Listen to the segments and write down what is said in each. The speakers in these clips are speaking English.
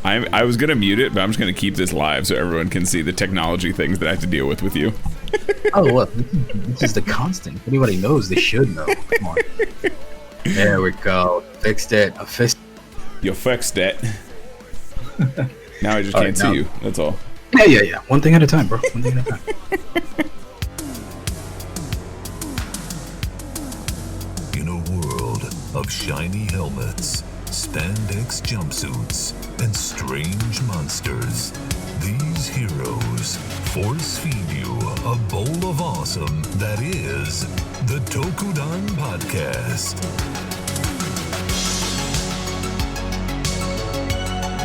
I was gonna mute it, but I'm just gonna keep this live so everyone can see the technology things that I have to deal with you. Oh, well, this is the constant. If anybody knows, they should know. Come on. There we go. Fixed it. You fixed it. Now I just can't see you. That's all. Yeah. One thing at a time, bro. One thing at a time. In a world of shiny helmets, spandex jumpsuits, and strange monsters, these heroes force feed you a bowl of awesome that is the Tokudon Podcast.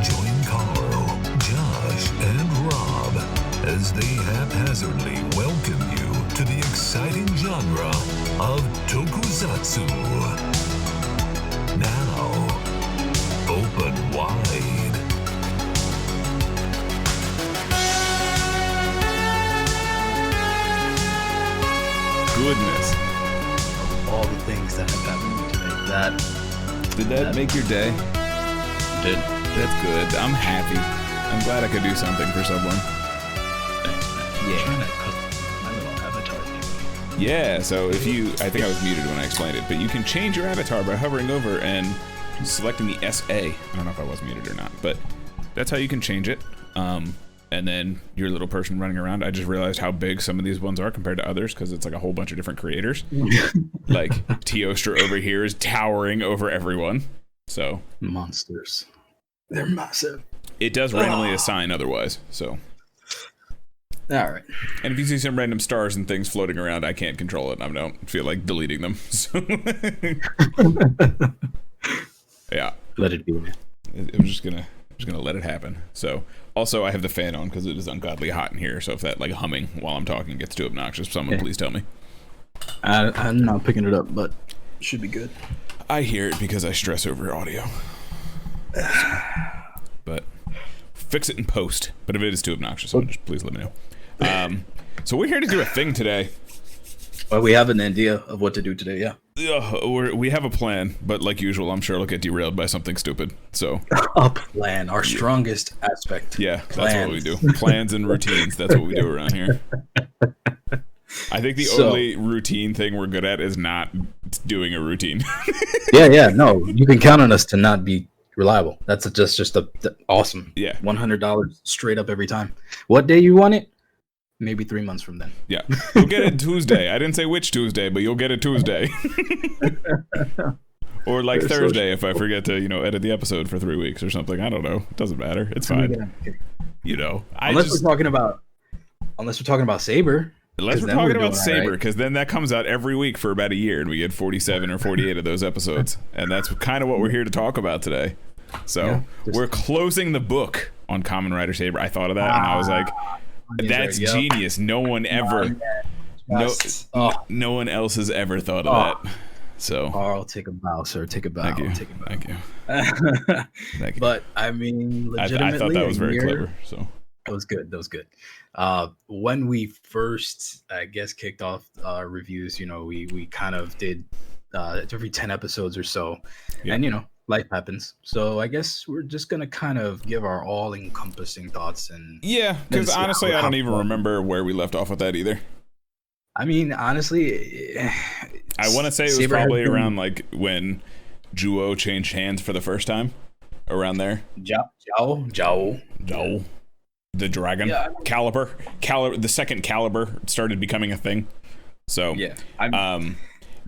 Join Carl, Josh, and Rob as they haphazardly welcome you to the exciting genre of Tokusatsu. Now, open wide. Goodness. Of all the things that have happened today, Did that make your day? did. That's good. I'm happy. I'm glad I could do something for someone. Yeah. My little avatar thing. Yeah, so if you, I think I was muted when I explained it, but you can change your avatar by hovering over and selecting the SA. I don't know if I was muted or not, but that's how you can change it. And then your little person running around. I just realized how big some of these ones are compared to others because it's like a whole bunch of different creators. Like Teostra over here is towering over everyone. So Monsters. They're massive. it does randomly assign otherwise. So. All right. And if you see some random stars and things floating around, I can't control it. I don't feel like deleting them. So yeah. Let it be, man. I'm just gonna let it happen. So also I have the fan on because it is ungodly hot in here. So if that like humming while I'm talking gets too obnoxious, someone please tell me. I'm not picking it up, but it should be good. I hear it because I stress over audio. But fix it in post. But if it is too obnoxious, just please let me know. So we're here to do a thing today. Well, we have an idea of what to do today, yeah. We have a plan, but like usual, I'm sure it'll get derailed by something stupid. So a plan, our strongest aspect. Yeah, Plans. that's what we do. Plans and routines. That's what we do around here. I think the only routine thing we're good at is not doing a routine. Yeah, no, you can count on us to not be reliable. That's just awesome. Yeah, $100 straight up every time. What day you want it? Maybe 3 months from then. Yeah, you'll get it Tuesday. I didn't say which Tuesday, but you'll get it Tuesday. Or like Thursday if I forget to, edit the episode for 3 weeks or something. I don't know. It doesn't matter. It's fine. Unless we're talking about Saber. Unless we're talking about Saber, because then that comes out every week for about a year, and we get 47 or 48 of those episodes, and that's kind of what we're here to talk about today. So we're closing the book on Kamen Rider Saber. I thought of that, and I was like, "That's genius! No one ever, no one else has ever thought of that." So, Carl, take a bow, sir. Take a bow. Thank you. Take a bow. Thank you. Thank you. But I mean, legitimately, I thought that was very clever. So. That was good. When we first, I guess, kicked off our reviews, we kind of did every 10 episodes or so. Yeah. And, life happens. So I guess we're just going to kind of give our all-encompassing thoughts. And yeah, because honestly, I don't even remember where we left off with that either. I mean, honestly, I want to say it was probably around like when Juo changed hands for the first time. Around there. Jiao. The dragon caliber, the second caliber started becoming a thing. So yeah,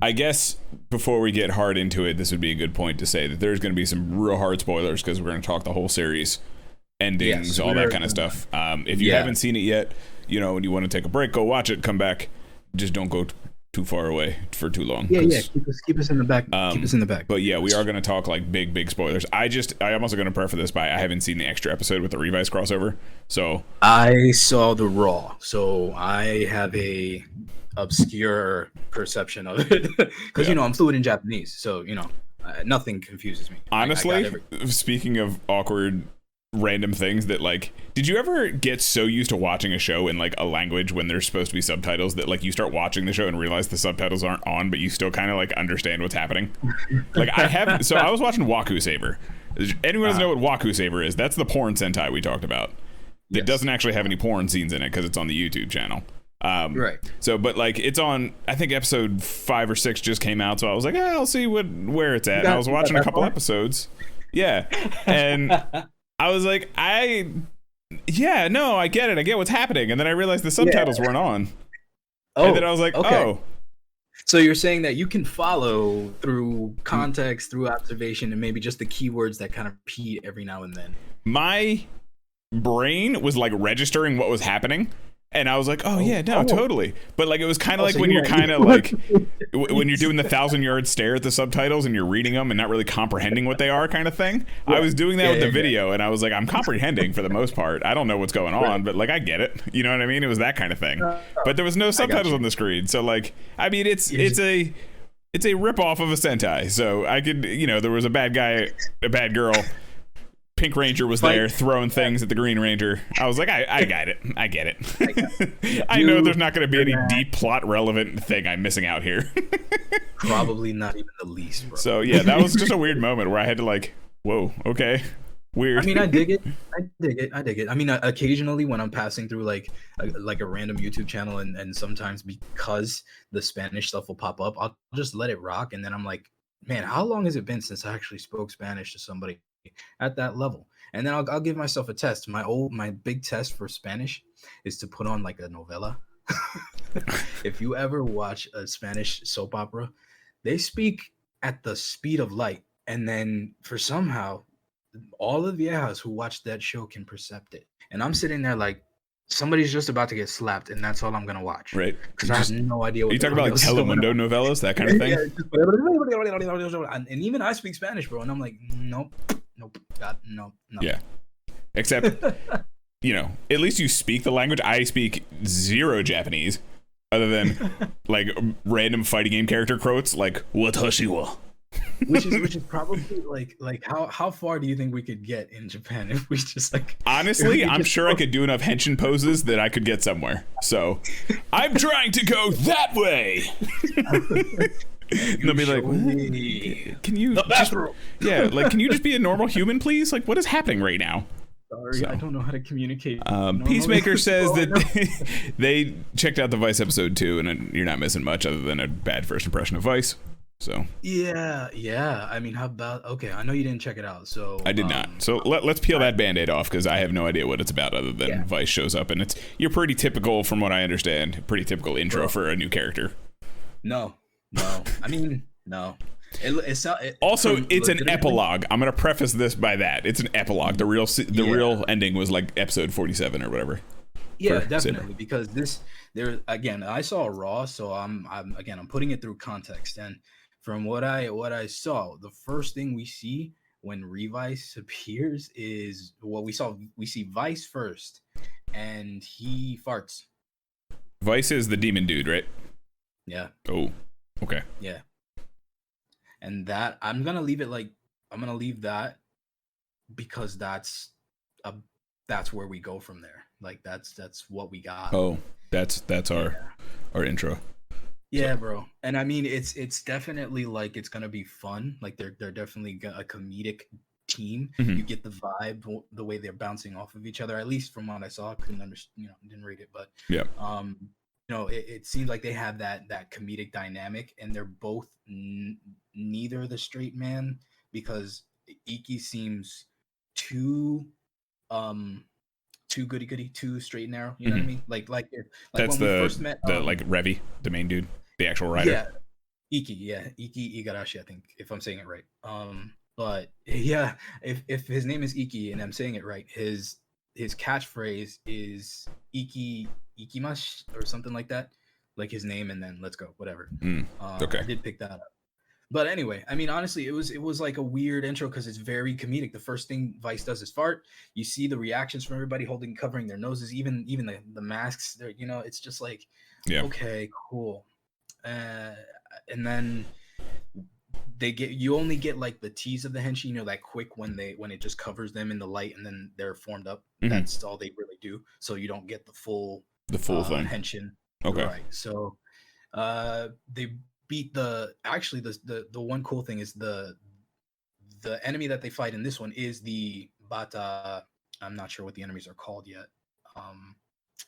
I guess before we get hard into it, this would be a good point to say that there's going to be some real hard spoilers because we're going to talk the whole series, endings, all that kind of stuff. If you haven't seen it yet, and you want to take a break, go watch it, come back. Just don't go too far away for too long. Yeah. Keep us in the back. Keep us in the back. But yeah, we are going to talk like big spoilers. I'm also going to preface this by I haven't seen the extra episode with the Revice crossover. So I saw the Raw, so I have a obscure perception of it because I'm fluent in Japanese, so nothing confuses me. Honestly, speaking of awkward random things that like, did you ever get so used to watching a show in like a language when there's supposed to be subtitles that like you start watching the show and realize the subtitles aren't on, but you still kind of like understand what's happening? Like I was watching Waku Saber, Anyone doesn't know what Waku Saber is? That's the porn Sentai we talked about. It doesn't actually have any porn scenes in it because it's on the YouTube channel. Right. So, but like it's on, I think episode 5 or 6 just came out. So I was like, I'll see where it's at. And I was watching a couple episodes. Yeah. And I was like, I get it. I get what's happening. And then I realized the subtitles weren't on. And then I was like, oh. So you're saying that you can follow through context, through observation, and maybe just the keywords that kind of repeat every now and then. My brain was like registering what was happening. And I was like, totally. But like, it was kind of like when you're kind of like, when you're doing the 1,000-yard stare at the subtitles and you're reading them and not really comprehending what they are kind of thing. Yeah. I was doing that with the video and I was like, I'm comprehending for the most part. I don't know what's going on, but like, I get it. You know what I mean? It was that kind of thing. But there was no subtitles on the screen. So like, I mean, it's a ripoff of a Sentai. So I could, there was a bad guy, a bad girl. Pink Ranger was there throwing things at the Green Ranger. I was like, I got it. I get it. I know there's not going to be any deep plot relevant thing I'm missing out here. Probably not even the least, bro. So yeah, that was just a weird moment where I had to like, whoa, okay, weird. I mean, I dig it. I mean, occasionally when I'm passing through like a random YouTube channel and sometimes because the Spanish stuff will pop up, I'll just let it rock. And then I'm like, man, how long has it been since I actually spoke Spanish to somebody at that level? And then I'll give myself a test. My big test for Spanish is to put on like a novela. If you ever watch a Spanish soap opera, they speak at the speed of light, and then for somehow all of the viejas who watch that show can percept it. And I'm sitting there like, somebody's just about to get slapped, and that's all I'm gonna watch. Right? Because I have no idea. What you talking about, like Telemundo novellas, that kind of thing? And even I speak Spanish, bro, and I'm like, nope, God, no. Yeah. Except, at least you speak the language. I speak zero Japanese, other than like random fighting game character quotes, like "Watashi wa." which is probably like how far do you think we could get in Japan if we just like? Honestly, I'm sure I could do enough henshin poses that I could get somewhere. So I'm trying to go that way. And they'll be like, can you can you just be a normal human, please? Like, what is happening right now? Sorry, I don't know how to communicate. Peacemaker says that they checked out the Vice episode 2, and you're not missing much other than a bad first impression of Vice. So yeah. I mean, how about I know you didn't check it out, so I did not. So let's peel that Band-Aid off, because I have no idea what it's about other than Vice shows up, and you're pretty typical, from what I understand, pretty typical intro for a new character. No. I mean, no. It's an epilogue. I'm gonna preface this by that it's an epilogue. The real ending was like episode 47 or whatever. Yeah, definitely. Saber. Because I saw Raw, so I'm putting it through context. And from what I saw, the first thing we see when Revice appears is we see Vice first, and he farts. Vice is the demon dude, right? Yeah. Oh. Okay. Yeah. And that I'm gonna leave that because that's where we go from there. Like that's what we got. Oh, that's our intro. Yeah, so. Bro. And I mean, it's definitely like it's gonna be fun. Like they're definitely a comedic team. Mm-hmm. You get the vibe, the way they're bouncing off of each other. At least from what I saw, I couldn't understand. Didn't read it, but yeah. It seems like they have that comedic dynamic, and they're both neither the straight man, because Iki seems too goody, too straight and narrow. You know what I mean? Like that's when we first met, like Revi, the main dude, the actual rider. Yeah, Iki Igarashi, I think, if I'm saying it right. But yeah, if his name is Iki and I'm saying it right, his catchphrase is Ikimash or something like that, like his name and then let's go, whatever. Okay. I did pick that up. But anyway, I mean, honestly, it was like a weird intro because it's very comedic. The first thing Vice does is fart. You see the reactions from everybody covering their noses, even the masks. It's just like, okay, cool. And then you only get like the tease of the henshi, that quick when it just covers them in the light and then they're formed up. Mm-hmm. That's all they really do. So you don't get the full thing. Henshin. Okay. Right. So they beat the one cool thing is the the enemy that they fight in this one is the Bata. I'm not sure what the enemies are called yet.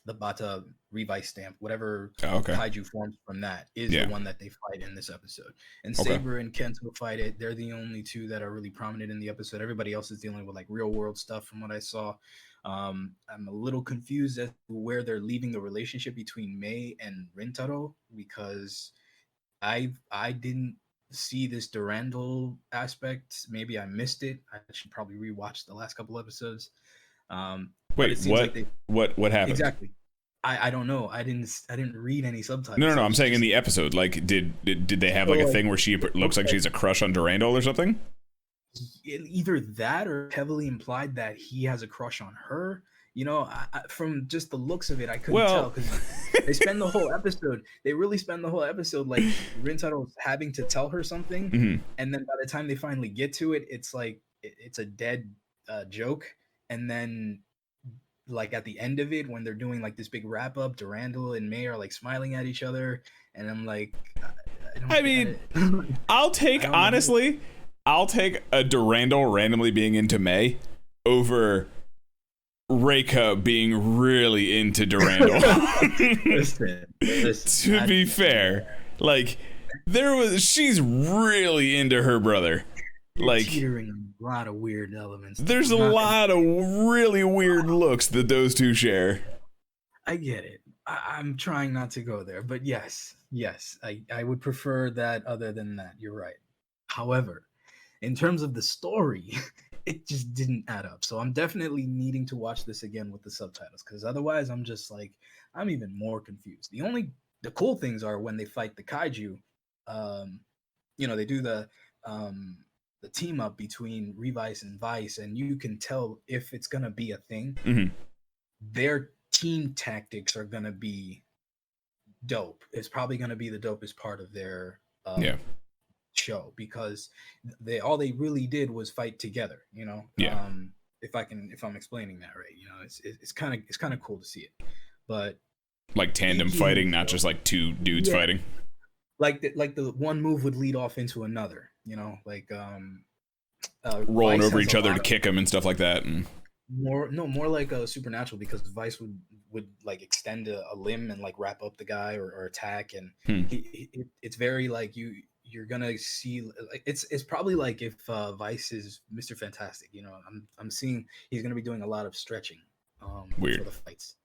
The Bata Revice stamp, whatever kaiju forms from that, is the one that they fight in this episode. And Saber and Kento fight it. They're the only two that are really prominent in the episode. Everybody else is dealing with like real world stuff from what I saw. I'm a little confused as to where they're leaving the relationship between Mei and Rintaro, because I didn't see this Durandal aspect. Maybe I missed it. I should probably rewatch the last couple episodes. Wait, what happened? Exactly. I don't know. I didn't read any subtitles. No. I'm saying in the episode, like, did they have like a thing where she looks like she's a crush on Durandal or something? Either that or heavily implied that he has a crush on her. You know, from just the looks of it, I couldn't tell, because they spend the whole episode. They really spend the whole episode like Rintaro's having to tell her something, and then by the time they finally get to it, it's like it's a dead joke. And then, like at the end of it, when they're doing like this big wrap up, Durandal and May are like smiling at each other, and I'm like, I mean, I'll take a Durandal randomly being into May over Reika being really into Durandal. listen, to be fair, like she's really into her brother. Like, teetering a lot of weird elements. There's a lot of really weird looks that those two share. I get it. I'm trying not to go there, but yes, I would prefer that. Other than that, you're right. However, in terms of the story, it just didn't add up. So I'm definitely needing to watch this again with the subtitles, because otherwise I'm just like, I'm even more confused. The cool things are when they fight the kaiju, they do the team up between Revice and Vice, and you can tell if it's gonna be a thing. Their team tactics are gonna be dope. It's probably gonna be the dopest part of their show, because all they really did was fight together. If I'm explaining that right, it's kind of cool to see it, but like tandem fighting, not just like two dudes fighting. Like the one move would lead off into another, like rolling over each other to kick them and stuff like that. And more like a supernatural, because Vice would like extend a limb and like wrap up the guy or attack, and it's very like you're gonna see, like it's probably like if Vice is Mr. Fantastic. I'm seeing he's gonna be doing a lot of stretching for the fights.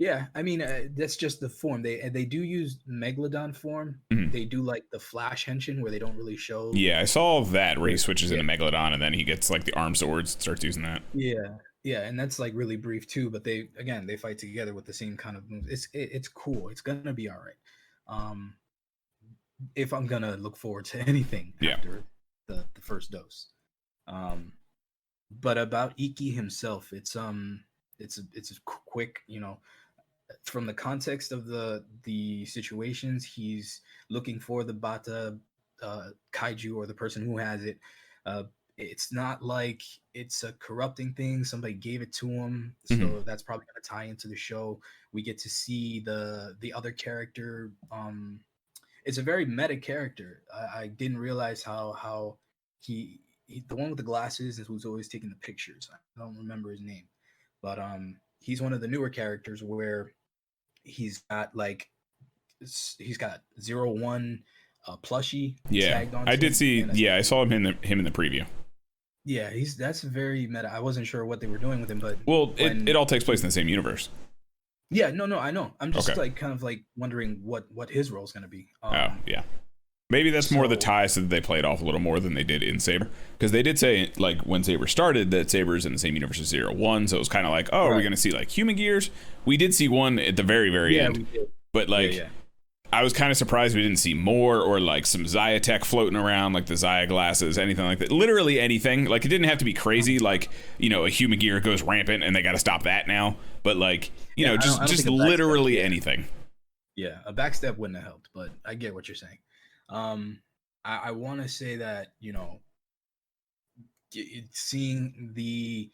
Yeah, I mean, that's just the form. They do use Megalodon form. They do like the Flash henshin where they don't really show. Yeah, I saw that where he switches into Megalodon and then he gets like the arm swords, starts using that. Yeah, and that's like really brief too. But they fight together with the same kind of moves. It's cool. It's gonna be all right. If I'm gonna look forward to anything after the first dose. But about Iki himself, it's quick, from the context of the situations. He's looking for the Bata kaiju, or the person who has it. It's not like it's a corrupting thing. Somebody gave it to him, so that's probably going to tie into the show. We get to see the other character. It's a very meta character. I didn't realize how he the one with the glasses is who's always taking the pictures. I don't remember his name, but he's one of the newer characters where he's got 01 plushie tagged on. I did see. I saw him in the preview. Yeah, that's very meta. I wasn't sure what they were doing with him, but it all takes place in the same universe. Yeah, no, I know. I'm just like kind of like wondering what his role is going to be. Maybe that's more the tie, so that they played off a little more than they did in Saber, because they did say like when Saber started that Saber's in the same universe as 01, so it was kind of like, are we going to see like human gears? We did see one at the very end, but like I was kind of surprised we didn't see more, or like some Zaya tech floating around, like the Zaya glasses, anything like that. Literally anything. Like it didn't have to be crazy, like a human gear goes rampant and they got to stop that now. But like just literally anything. Yeah, a backstep wouldn't have helped, but I get what you're saying. I want to say that seeing the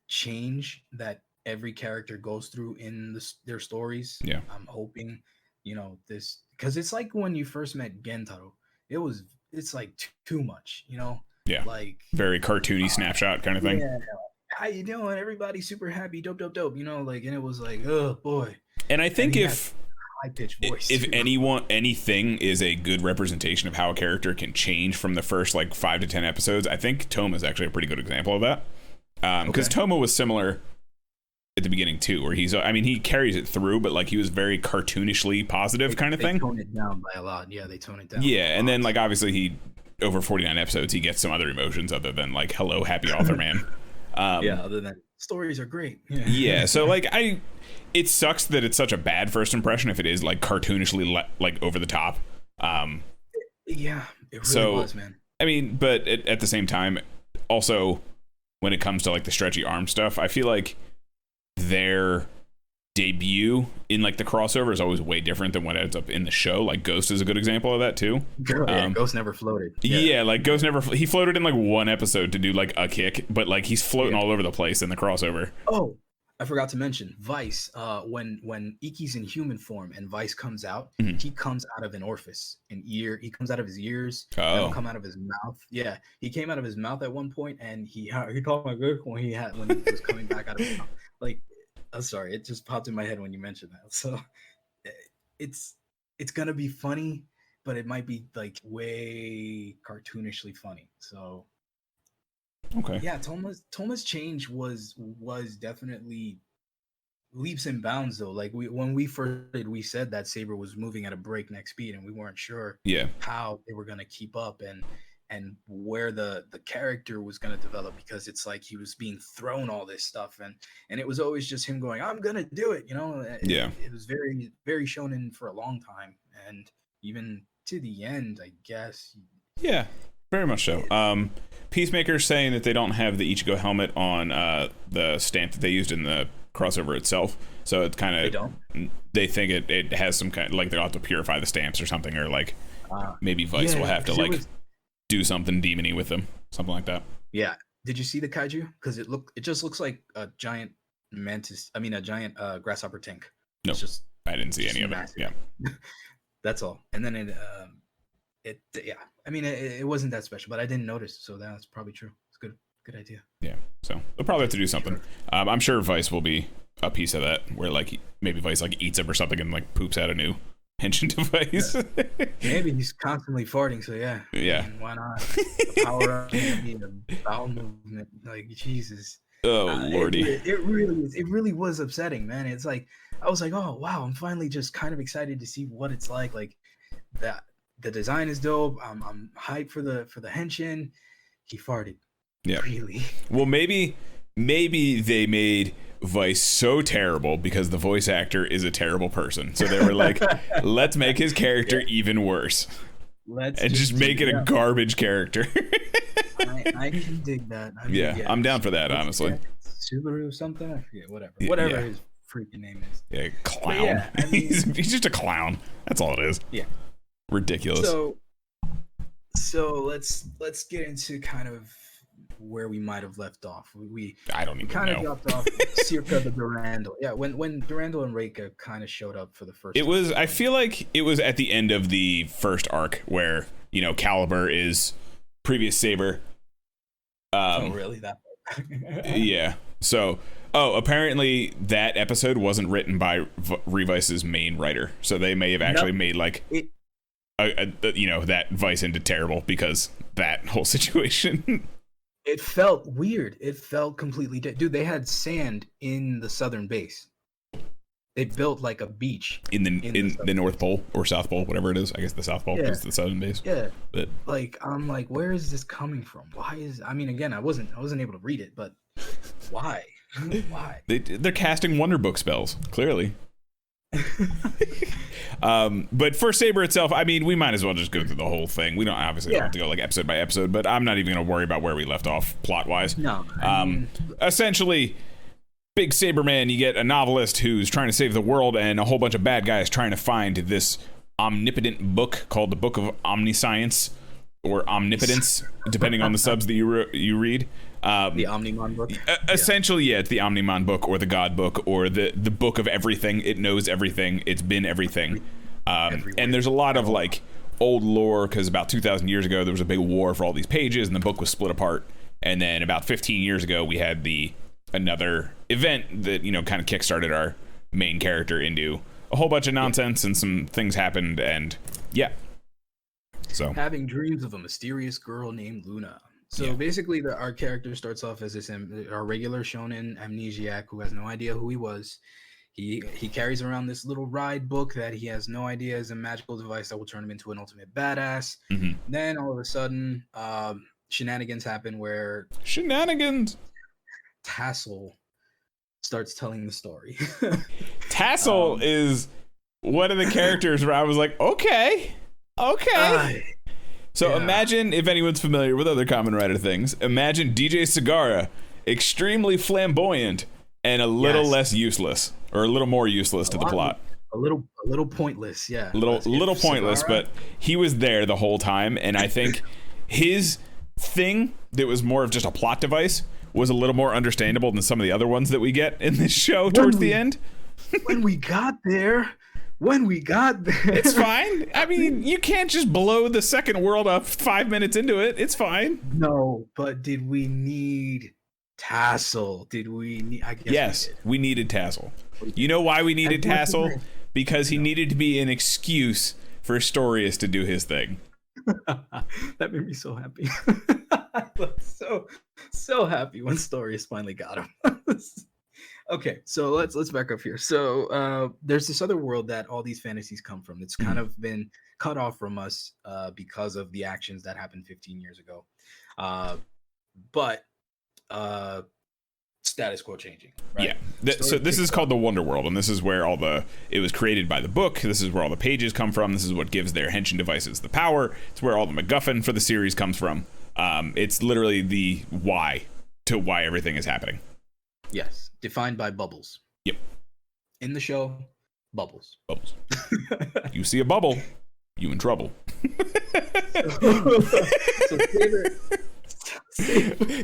change that every character goes through in their stories. Yeah, I'm hoping this, because it's like when you first met Gentaro, it's like too much. Yeah. Like very cartoony snapshot kind of thing. Yeah. How you doing? Everybody's super happy. Dope, dope, dope. You know, like, and it was like, oh boy. And I think if high pitched voice, if anything is a good representation of how a character can change from the first like 5 to 10 episodes, I think Toma is actually a pretty good example of that. Because Toma was similar at the beginning too, where he carries it through, but like he was very cartoonishly positive kind of thing. They tone it down by a lot. Yeah, they tone it down. Yeah, and then like obviously he over 49 episodes he gets some other emotions other than like hello happy author man. Other than stories are great. Yeah, so like it sucks that it's such a bad first impression if it is like cartoonishly like over the top. Yeah, it really was, man. I mean, but at the same time, also when it comes to like the stretchy arm stuff, I feel like their debut in like the crossover is always way different than what ends up in the show. Like Ghost is a good example of that too. Ghost never floated. Yeah, like Ghost he floated in like one episode to do like a kick, but like he's floating all over the place in the crossover. Oh, I forgot to mention Vice. When Iki's in human form and Vice comes out, he comes out of an orifice, an ear. He comes out of his ears. That'll come out of his mouth. Yeah, he came out of his mouth at one point, and he talked like this when he was coming back out of his mouth. Like, I'm sorry, it just popped in my head when you mentioned that. So it's gonna be funny, but it might be like way cartoonishly funny. So okay, yeah, Toma's change was definitely leaps and bounds though. Like when we first did, we said that Saber was moving at a breakneck speed, and we weren't sure how they were gonna keep up and where the character was going to develop, because it's like he was being thrown all this stuff and it was always just him going, I'm going to do it, you know. It was very, very shonen for a long time, and even to the end, I guess. Yeah, very much so. Peacemaker's saying that they don't have the Ichigo helmet on the stamp that they used in the crossover itself, so it's kind of they think it has some kind of, like they'll have to purify the stamps or something, or like maybe Vice will have to like do something demony with them, something like that. Yeah. Did you see the kaiju? Because it just looks like a giant grasshopper tank. No, I didn't see any of it. Yeah, that's all. And then it wasn't that special, but I didn't notice, so that's probably true. It's good idea. Yeah, so they'll probably have to do something. I'm sure Vice will be a piece of that, where like maybe Vice like eats him or something and like poops out a new engine device. Maybe he's constantly farting, so yeah. And why not? The power up, the bowel movement, like Jesus. Oh lordy. It really was upsetting, man. It's like I was like, oh wow, I'm finally just kind of excited to see what it's like. Like that the design is dope. I'm hyped for the henshin. He farted. Yeah. Really? Well, maybe they made Vice so terrible because the voice actor is a terrible person, so they were like, let's make his character even worse, and just make it a garbage character. I can dig that. I'm down for that, honestly. Subaru something, I forget. Whatever his freaking name is. Yeah, clown. Yeah, I mean, he's just a clown, that's all it is. Yeah, ridiculous. So let's get into kind of where we might have left off. I don't even kind know. of dropped off circa the Durandal. Yeah, when Durandal and Reika kind of showed up for the first time. Was I feel like it was at the end of the first arc where, you know, Caliber is previous Saber. Really? That yeah. So apparently that episode wasn't written by Revice's main writer, so they may have actually made like that Vice into terrible because that whole situation. It felt weird. It felt completely dude, they had sand in the southern base. They built like a beach in the North Pole or South Pole, whatever it is. I guess the South Pole is the southern base. Yeah. But like I'm like, where is this coming from? Again, I wasn't able to read it, but why? Why? They're casting Wonder Book spells, clearly. But for Saber itself, I mean, we might as well just go through the whole thing. We don't have to go like episode by episode, but I'm not even going to worry about where we left off plot wise. No. Essentially, Big Saber Man, you get a novelist who's trying to save the world and a whole bunch of bad guys trying to find this omnipotent book called the Book of Omniscience or Omnipotence, depending on the subs that you read. The Omnimon book? Essentially, it's the Omnimon book or the God book or the book of everything. It knows everything. It's been everything. And there's a lot of like old lore, because about 2,000 years ago there was a big war for all these pages, and the book was split apart. And then about 15 years ago we had another event that kind of kickstarted our main character into a whole bunch of nonsense, and some things happened, and yeah. So having dreams of a mysterious girl named Luna. So basically, our character starts off as our regular shonen amnesiac who has no idea who he was. He carries around this little ride book that he has no idea is a magical device that will turn him into an ultimate badass. Mm-hmm. Then all of a sudden, shenanigans happen where Tassel starts telling the story. Tassel is one of the characters where I was like, okay. So imagine, if anyone's familiar with other Kamen Rider things, imagine DJ Sagara, extremely flamboyant and a little less useless, or a little more useless to the plot. A little pointless, yeah. Little pointless, Sagara, but he was there the whole time, and I think his thing that was more of just a plot device was a little more understandable than some of the other ones that we get in this show towards the end. When we got there, it's fine. I mean, you can't just blow the second world up 5 minutes into it. It's fine. No, but did we need Tassel? Did we need? I guess yes, we needed Tassel. You know why we needed Tassel? Because he needed to be an excuse for Storius to do his thing. That made me so happy. I was so happy when Storius finally got him. Okay, so let's back up here. So there's this other world that all these fantasies come from. It's kind of been cut off from us because of the actions that happened 15 years ago. But status quo changing. Right? Yeah. So this is called the Wonder World, and this is where it was created by the book. This is where all the pages come from. This is what gives their henshin devices the power. It's where all the MacGuffin for the series comes from. It's literally the why to why everything is happening. Yes, defined by bubbles. Yep. In the show, bubbles. Bubbles. You see a bubble, you in trouble.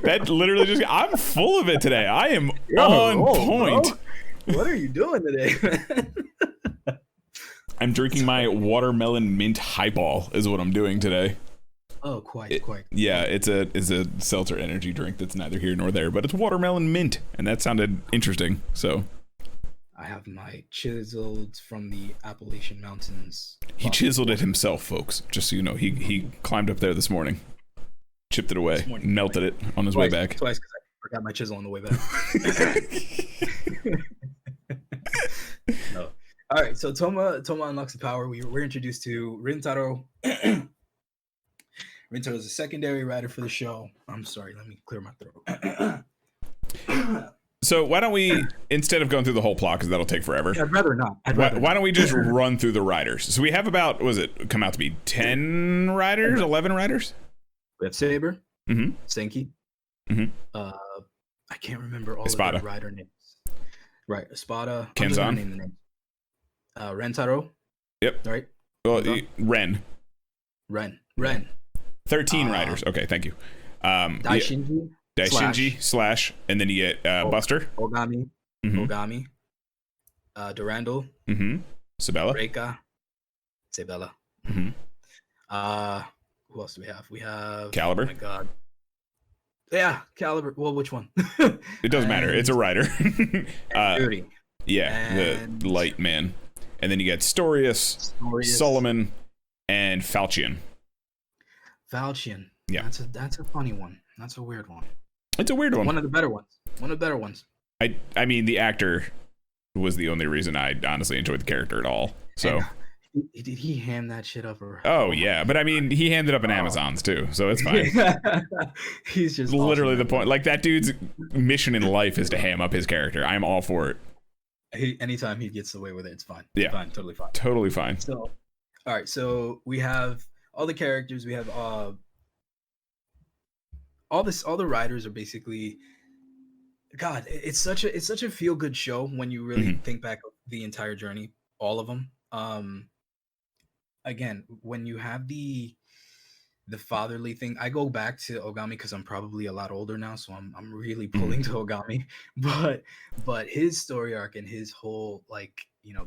That literally just, I'm full of it today. I am on point. Bro. What are you doing today? I'm drinking my watermelon mint highball is what I'm doing today. Oh, quite. Yeah, it's a seltzer energy drink that's neither here nor there, but it's watermelon mint, and that sounded interesting. So I have my chiseled from the Appalachian Mountains. He chiseled it himself, folks. Just so you know, he climbed up there this morning, chipped it away, melted it on his way back. Twice, because I forgot my chisel on the way back. No. All right, so Toma unlocks the power. We're introduced to Rintaro. Rintaro is a secondary writer for the show. I'm sorry, let me clear my throat. So why don't we, instead of going through the whole plot, because that'll take forever. I'd rather not. Why don't we just run through the writers? So we have about, come out to be 10 writers, 11 writers? We have Saber, Senki. Mm-hmm. I can't remember all Espada. of the writer names. Right, Espada. Kenzan. Rentaro. Yep. Right. Well, Ren. 13 writers. Okay, thank you. Daishinji slash, and then you get Buster. Ogami. Ogami. Durandal. Sabella. Reika. Sabella. Who else do we have? We have Caliber. Oh my god. Yeah, Caliber. Well, which one? It doesn't matter. It's a writer. Rudy. Yeah, and the light man. And then you get Storius, Solomon, and Falchion. Yeah. That's a funny one. That's a weird one. It's a weird one. One of the better ones. I mean, the actor was the only reason I honestly enjoyed the character at all. So did he ham that shit up? Oh yeah, but I mean, he hammed it up in Amazon's too, so it's fine. He's just literally awesome. the point. Like, that dude's mission in life is to ham up his character. I'm all for it. Anytime he gets away with it, it's fine. Yeah, fine, totally fine. So, all right, so we have all the characters. We have all the writers are basically, God, it's such a feel good show when you really think back of the entire journey, all of them. Again, when you have the fatherly thing, I go back to Ogami because I'm probably a lot older now, so I'm really pulling to Ogami. But his story arc and his whole, like,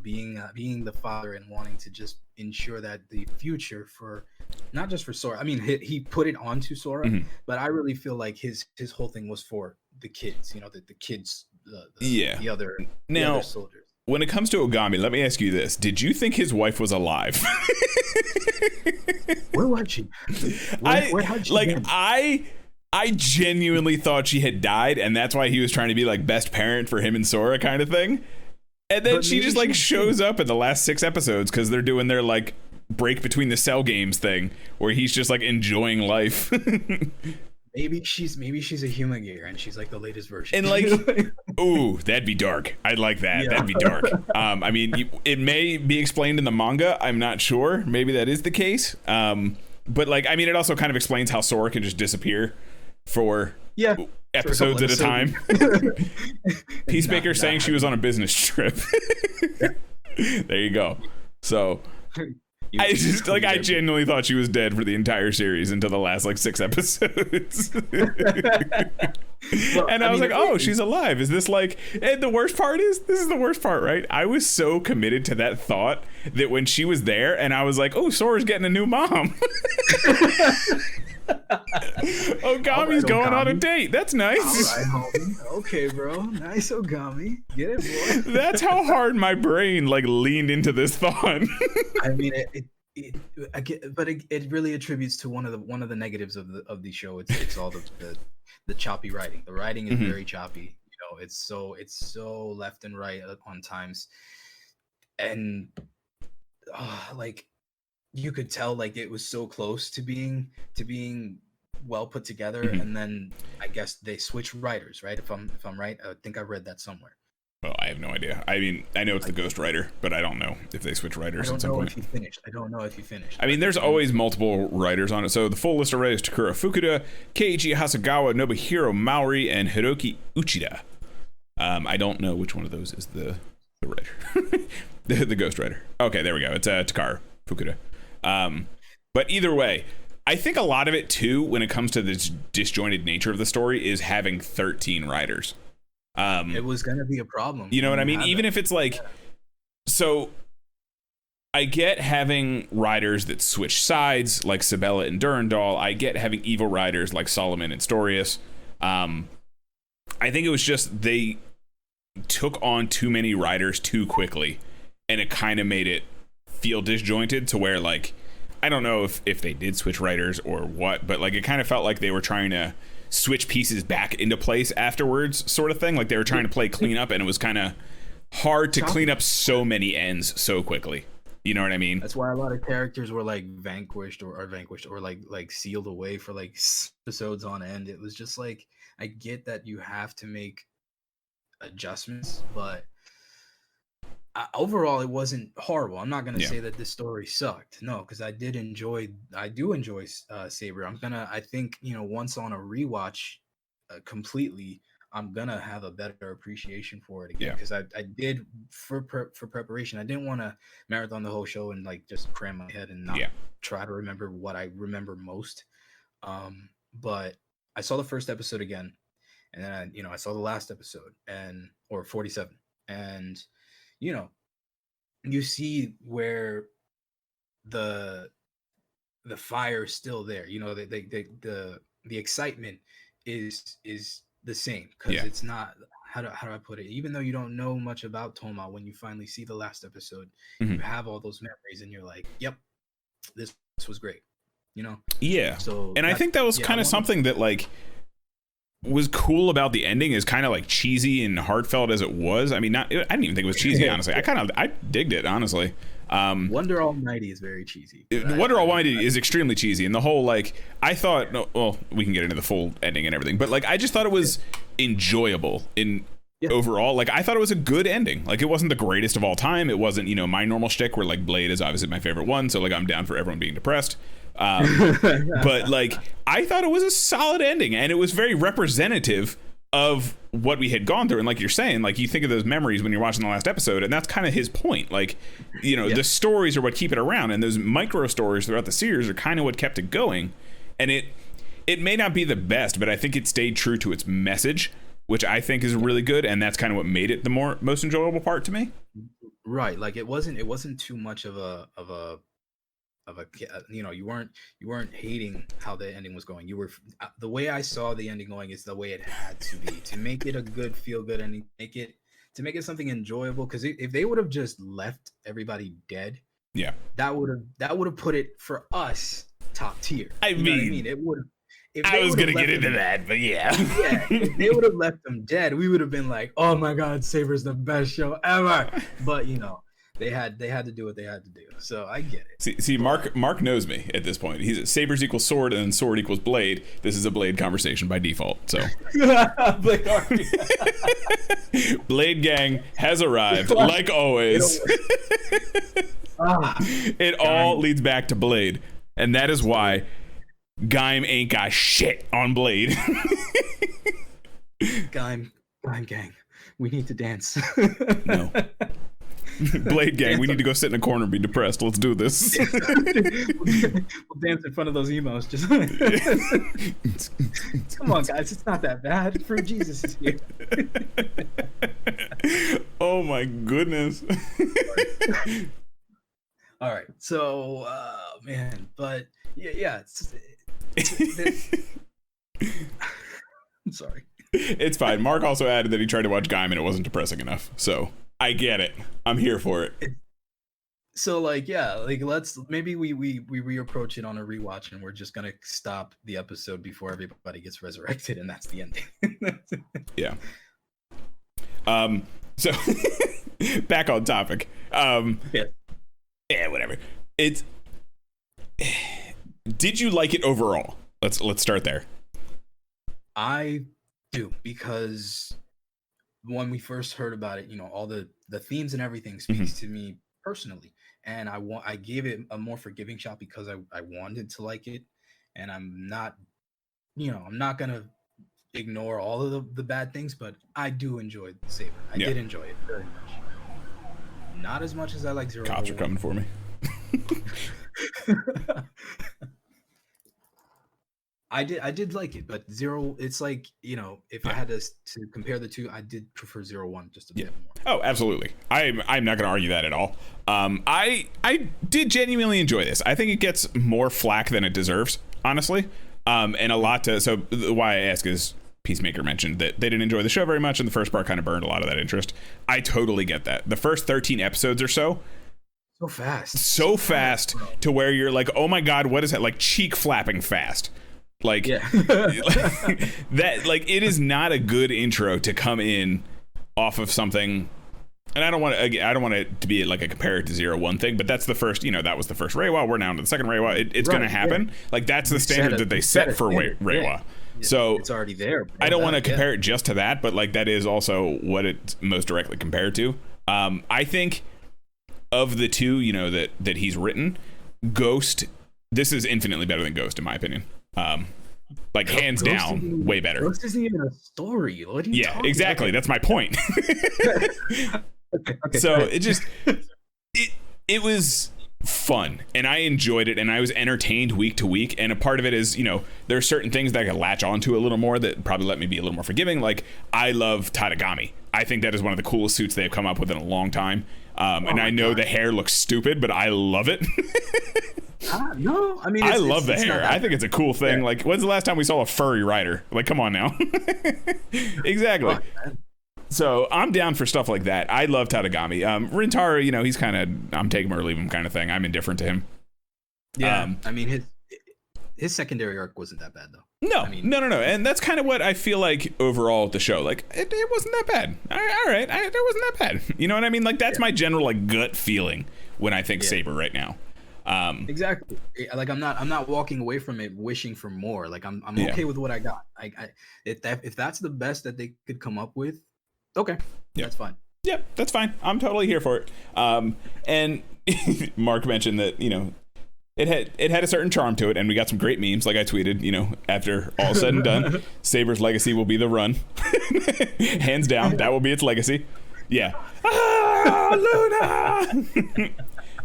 being the father and wanting to just ensure that the future for not just for Sora. I mean, he put it onto Sora, but I really feel like his whole thing was for the kids. The kids, the other soldiers. When it comes to Ogami, let me ask you this: did you think his wife was alive? Where was she? Where had she been? I genuinely thought she had died, and that's why he was trying to be like best parent for him and Sora kind of thing. And then she just like shows up in the last 6 episodes because they're doing their like break between the cell games thing, where he's just like enjoying life. Maybe she's a human gear and she's like the latest version. And like, ooh, that'd be dark. I'd like that. Yeah. That'd be dark. I mean, it may be explained in the manga. I'm not sure. Maybe that is the case. But like, I mean, it also kind of explains how Sora can just disappear for episodes at a time. Peacemaker saying she was on a business trip. There you go. So I genuinely thought she was dead for the entire series until the last like 6 episodes. And I was like, oh, she's alive. Is this like, and the worst part is, this is the worst part, right? I was so committed to that thought that when she was there and I was like, oh, Sora's getting a new mom. Ogami's going on a date. That's nice. All right, homie. Okay, bro. Nice Ogami. Get it, boy. That's how hard my brain like leaned into this thought. I mean, it really attributes to one of the negatives of the show. It's all the choppy writing. The writing is very choppy. It's so left and right on times, and like. You could tell like it was so close to being well put together, and then I guess they switched writers, right? If I'm right, I think I read that somewhere. Well, I have no idea. I mean, I know it's the Ghost Writer, but I don't know if they switch writers at some point. I don't know if he finished. I mean, there's always multiple writers on it. So the full list of writers: Takura Fukuda, Keiichi Hasegawa, Nobuhiro Maori, and Hiroki Uchida. I don't know which one of those is the writer. the Ghost Writer. Okay, there we go. It's Takara Fukuda. But either way, I think a lot of it too, when it comes to this disjointed nature of the story, is having 13 writers. It was going to be a problem. You know what I mean? Even if it's like, so I get having writers that switch sides like Sabella and Durandal. I get having evil writers like Solomon and Storius. I think it was just they took on too many writers too quickly, and it kind of made it feel disjointed to where like I don't know if they did switch writers or what, but like it kind of felt like they were trying to switch pieces back into place afterwards, sort of thing. Like they were trying to play cleanup, and it was kind of hard to clean up so many ends so quickly. You know what I mean? That's why a lot of characters were like vanquished or like sealed away for like episodes on end. It was just like, I get that you have to make adjustments, but overall it wasn't horrible. I'm not gonna say that this story sucked, no, because I do enjoy Saber. I think once on a rewatch completely, I'm gonna have a better appreciation for it again, because I did for preparation. I didn't want to marathon the whole show and like just cram my head and not try to remember what I remember most. But I saw the first episode again, and then I saw the last episode or 47, and you see where the fire is still there. The excitement is the same, because it's not, how do I put it? Even though you don't know much about Toma, when you finally see the last episode, you have all those memories, and you're like, yep, this was great. Yeah. So, and I think that was kind of something that like was cool about the ending, is kind of like cheesy and heartfelt as it was. I mean, I didn't even think it was cheesy, honestly. I digged it, honestly. Wonder Almighty is very cheesy. Wonder Almighty is extremely cheesy, and the whole like, I thought, well, we can get into the full ending and everything, but like I just thought it was enjoyable in overall. Like I thought it was a good ending. Like it wasn't the greatest of all time. It wasn't my normal shtick where like Blade is obviously my favorite one, so like I'm down for everyone being depressed. But like I thought it was a solid ending, and it was very representative of what we had gone through. And like you're saying, like you think of those memories when you're watching the last episode, and that's kind of his point. Like the stories are what keep it around, and those micro stories throughout the series are kind of what kept it going. And it may not be the best, but I think it stayed true to its message, which I think is really good, and that's kind of what made it the most enjoyable part to me. Right, like it wasn't too much of a you know, you weren't hating how the ending was going. You were the way I saw the ending going is the way it had to be to make it a good feel good ending, to make it something enjoyable. Because if they would have just left everybody dead, yeah, that would have put it for us top tier. I You know what I mean, it would. I was gonna get into that, but yeah. Yeah, if they would have left them dead, we would have been like, "Oh my God, Saber's the best show ever." But you know, they had to do what they had to do. So I get it. See, Mark knows me at this point. He's sabers equals sword and sword equals blade. This is a blade conversation by default. So Blade Gang has arrived, like always. It all leads back to Blade, and that is why Gaim ain't got shit on Blade. Gaim Gang, we need to dance. No. Blade Gang, we need to go sit in a corner and be depressed. Let's do this. We'll dance in front of those emos. Just come on, guys. It's not that bad. Fruit Jesus is here. Oh my goodness. All right. So, man, but yeah. I'm sorry. It's fine. Mark also added that he tried to watch Gaim and it wasn't depressing enough. So I get it. I'm here for it. So like, yeah, like maybe we reapproach it on a rewatch and we're just gonna stop the episode before everybody gets resurrected and that's the ending. Yeah. So back on topic. Yeah, whatever. Did you like it overall? Let's start there. I do, because when we first heard about it, you know, all the themes and everything speaks to me personally, and I gave it a more forgiving shot because I wanted to like it, and I'm not gonna ignore all of the bad things, but I do enjoy Saber. I did enjoy it very much. Not as much as I like Zero. Cops are coming for me. I did like it, but Zero, it's like, you know, if I had to compare the two, I did prefer 01 just a bit more. Oh, absolutely. I'm not going to argue that at all. I did genuinely enjoy this. I think it gets more flack than it deserves, honestly. And a lot to, so why I ask is Peacemaker mentioned that they didn't enjoy the show very much, and the first part kind of burned a lot of that interest. I totally get that. The first 13 episodes or so, so fast to where you're like, oh my God, what is that? Like cheek flapping fast. Like that, like it is not a good intro to come in off of something. And I don't want it to be like a compare it to 01 thing, but that's the first, you know, that was the first Reiwa. We're now into the second Reiwa. It's going to happen. Yeah. Like that's the standard that they set for Reiwa. Yeah. So it's already there. I don't want to compare it just to that, but like that is also what it's most directly compared to. I think of the two, you know, that he's written, Ghost, this is infinitely better than Ghost in my opinion. Like hands down, way better. Ghost isn't even a story. What are you talking exactly. about? That's my point. Okay, so it was fun and I enjoyed it and I was entertained week to week, and a part of it is, you know, there are certain things that I could latch onto a little more that probably let me be a little more forgiving. Like I love Tadagami. I think that is one of the coolest suits they've come up with in a long time. And I know the hair looks stupid, but I love it. No, I mean, I love the hair. I think it's a cool thing. Yeah. Like, when's the last time we saw a furry rider? Like, come on now. Exactly. So I'm down for stuff like that. I love Tadagami. Rintaro, you know, he's kind of, I'm take him or leave him kind of thing. I'm indifferent to him. Yeah. I mean, his secondary arc wasn't that bad, though. No, I mean, no. And that's kind of what I feel like overall with the show. Like, it wasn't that bad. All right. It wasn't that bad. You know what I mean? Like, that's my general, like, gut feeling when I think Saber right now. Exactly. Like I'm not walking away from it wishing for more. Like I'm okay with what I got. If that's the best that they could come up with, okay, that's fine. Yeah, that's fine. I'm totally here for it. And Mark mentioned that, you know, it had a certain charm to it, and we got some great memes. Like I tweeted, you know, after all said and done, Saber's legacy will be the run. Hands down, that will be its legacy. Yeah. Luna.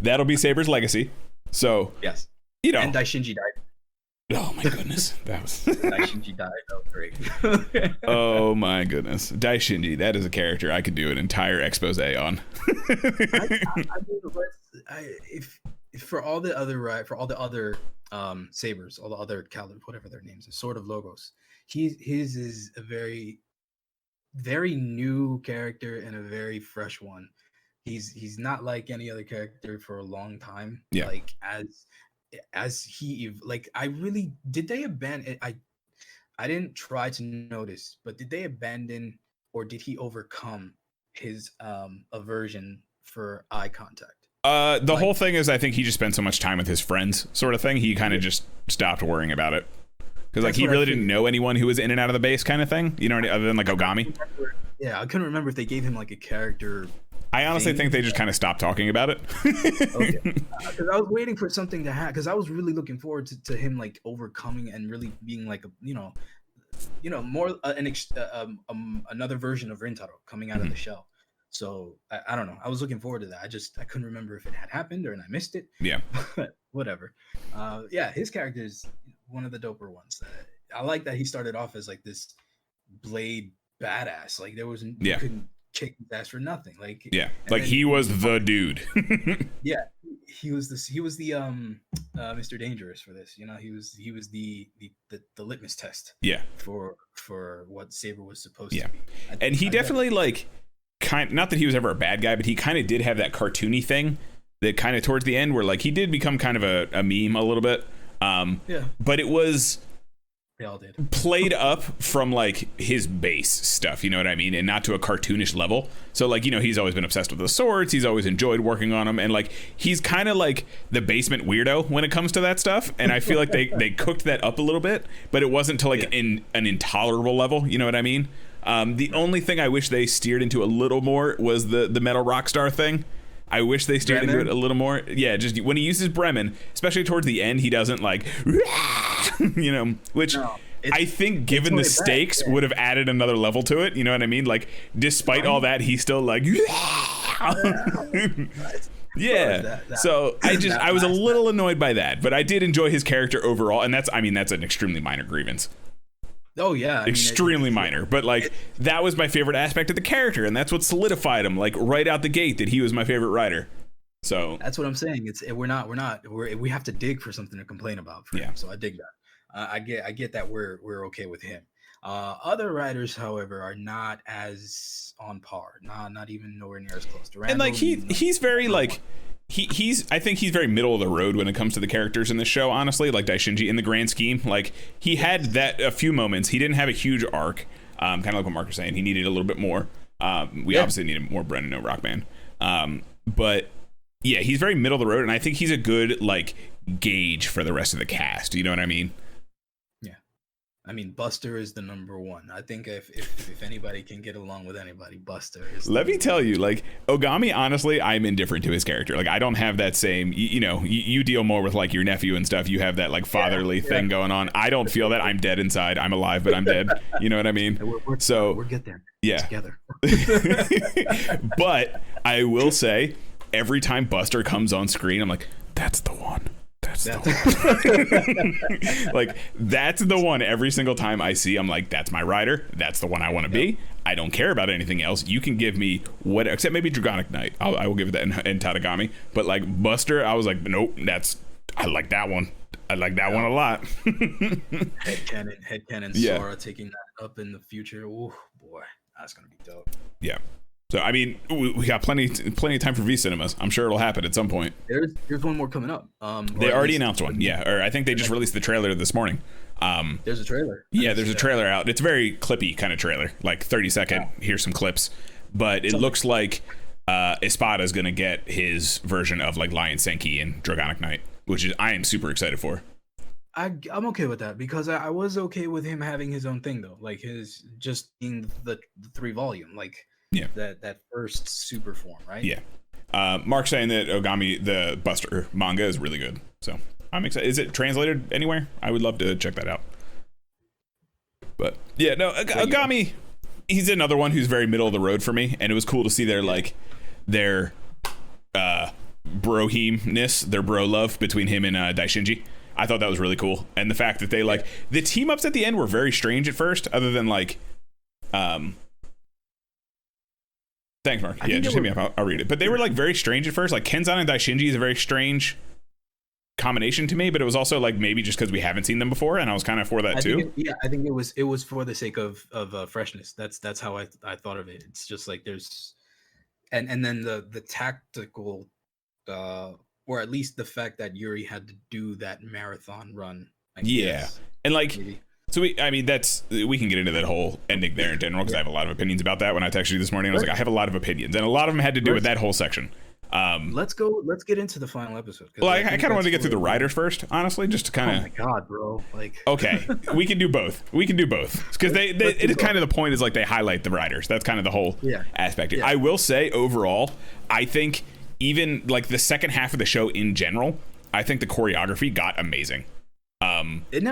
That'll be Saber's legacy. So yes, you know, and Daishinji died. Oh my goodness, that was. Shinji died. That was great. Oh my goodness, Daishinji. That is a character I could do an entire expose on. If for all the other Sabers, all the other Calibers, whatever their names, are, sort of logos, his is a very, very new character and a very fresh one. He's not like any other character for a long time. Yeah. Like as he like I really did they abandon I didn't try to notice, but did they abandon or did he overcome his aversion for eye contact? The whole thing is I think he just spent so much time with his friends sort of thing. He kind of just stopped worrying about it. Because like he really didn't know anyone who was in and out of the base kind of thing, you know, other than like Ogami. Yeah, I couldn't remember if they gave him like a character. I honestly think they just kind of stopped talking about it. Okay, because I was waiting for something to happen. Because I was really looking forward to him like overcoming and really being like a more another version of Rintaro coming out of the shell. So I don't know. I was looking forward to that. I couldn't remember if it had happened or I missed it. Yeah. But whatever. Yeah, his character is one of the doper ones. I like that he started off as like this blade badass. Like you couldn't kick his ass for nothing. Like like he was the dude. Yeah, he was the Mr. Dangerous for this. You know, he was the litmus test. Yeah. For what Saber was supposed to be. And he definitely like not that he was ever a bad guy, but he kind of did have that cartoony thing that kind of towards the end where like he did become kind of a meme a little bit. But it was they all did. Played up from like his base stuff, you know what I mean, and not to a cartoonish level. So like, you know, he's always been obsessed with the swords, he's always enjoyed working on them, and like he's kind of like the basement weirdo when it comes to that stuff. And I feel like they cooked that up a little bit, but it wasn't to like an intolerable level, you know what I mean. The only thing I wish they steered into a little more was the metal rock star thing. I wish they steered into it a little more. Yeah, just when he uses Bremen, especially towards the end, he doesn't like, you know, which I think given the stakes would have added another level to it. You know what I mean? Like, despite all that, he's still like, So I was a little annoyed by that, but I did enjoy his character overall. And that's an extremely minor grievance. Oh yeah, extremely minor, but like that was my favorite aspect of the character, and that's what solidified him like right out the gate that he was my favorite rider. So that's what I'm saying. We have to dig for something to complain about. Him, so I dig that. I get that we're okay with him. Other riders, however, are not as on par. Not even nowhere near as close. Durando, and like he's very like. I think he's very middle of the road when it comes to the characters in this show, honestly, like Daishinji in the grand scheme. Like he had that a few moments. He didn't have a huge arc, kind of like what Mark was saying. He needed a little bit more. We obviously needed more Brennan No Rockman. But yeah, he's very middle of the road, and I think he's a good like gauge for the rest of the cast. You know what I mean? I mean, Buster is the number one. I think if anybody can get along with anybody, Buster is. Let me tell you, like Ogami, honestly, I'm indifferent to his character. Like I don't have that same, you deal more with like your nephew and stuff. You have that like fatherly thing going on. I don't feel that. I'm dead inside. I'm alive, but I'm dead. You know what I mean? We'll get there. Yeah. Together. But I will say, every time Buster comes on screen, I'm like, that's the one. That's the one. Like that's the one. Every single time I see, I'm like, that's my rider. That's the one I want to be. I don't care about anything else. You can give me what, except maybe Dragonic Knight. I will give it that in Tadagami. But like Buster, I was like, nope. I like that one. I like that one a lot. Headcanon Sora taking that up in the future. Oh boy, that's gonna be dope. Yeah. So I mean, we got plenty of time for V Cinemas. I'm sure it'll happen at some point. There's one more coming up. They already announced one, or I think they just released the trailer this morning. There's a trailer. Yeah, there's a trailer out. It's a very clippy kind of trailer, like 30-second. Here's some clips, but it looks like Espada's gonna get his version of like Lion Senki and Dragonic Knight, which I am super excited for. I'm okay with that because I was okay with him having his own thing though, like his just being the 3-volume, like. Yeah, that first super form, right? Yeah. Mark saying that Ogami, the Buster manga, is really good. So I'm excited. Is it translated anywhere? I would love to check that out. But yeah, no, Ogami, he's another one who's very middle of the road for me, and it was cool to see their brohemness, their bro love between him and Daishinji. I thought that was really cool. And the fact that they like the team ups at the end were very strange at first, other than like thanks, Mark. Yeah, just hit me up. I'll read it. But they were like very strange at first. Like Kenzan and Daishinji is a very strange combination to me, but it was also like maybe just because we haven't seen them before, and I was kind of for that too. I think it was for the sake of freshness. That's how I thought of it. It's just like there's and then the tactical or at least the fact that Yuri had to do that marathon run. And like maybe. So we can get into that whole ending there in general because I have a lot of opinions about that. When I texted you this morning, I was like, I have a lot of opinions, and a lot of them had to do with that whole section. Let's get into the final episode. Well, I kind of wanted to get through the writers first, honestly, just to kind of. Oh my god, bro! Like, okay, we can do both. Because it is kind of the point is like they highlight the writers. That's kind of the whole aspect. Yeah. I will say overall, I think even like the second half of the show in general, I think the choreography got amazing. It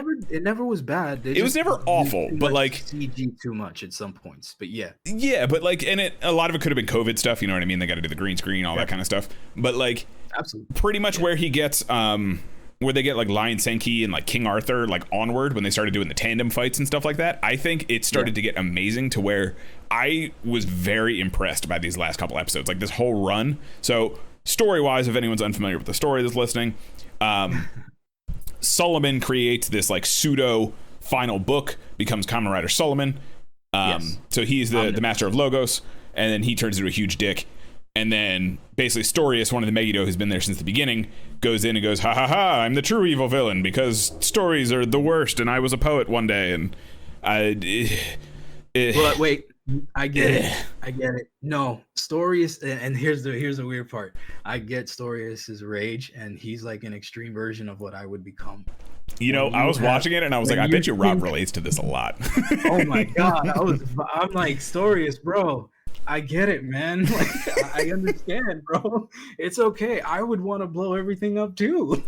never was bad. It was never awful, but like CG too much at some points. But yeah, but like, and a lot of it could have been COVID stuff. You know what I mean? They got to do the green screen, all that kind of stuff. But like, absolutely, pretty much where he gets, where they get like Lion Senki and like King Arthur, like onward when they started doing the tandem fights and stuff like that. I think it started to get amazing to where I was very impressed by these last couple episodes, like this whole run. So story wise, if anyone's unfamiliar with the story that's listening, Solomon creates this like pseudo final book, becomes Kamen Rider Solomon. So he's the master of Logos, and then he turns into a huge dick. And then basically Storius, one of the Megiddo who's been there since the beginning, goes in and goes, ha ha ha, I'm the true evil villain because stories are the worst and I was a poet one day. And well, wait, I get it. No, Storius, and here's the weird part. I get Storius's rage, and he's like an extreme version of what I would become. You know, I was watching it and I was like, I bet you Rob relates to this a lot. Oh my god, I'm like, Storius, bro. I get it, man. Like, I understand, bro. It's okay. I would want to blow everything up too.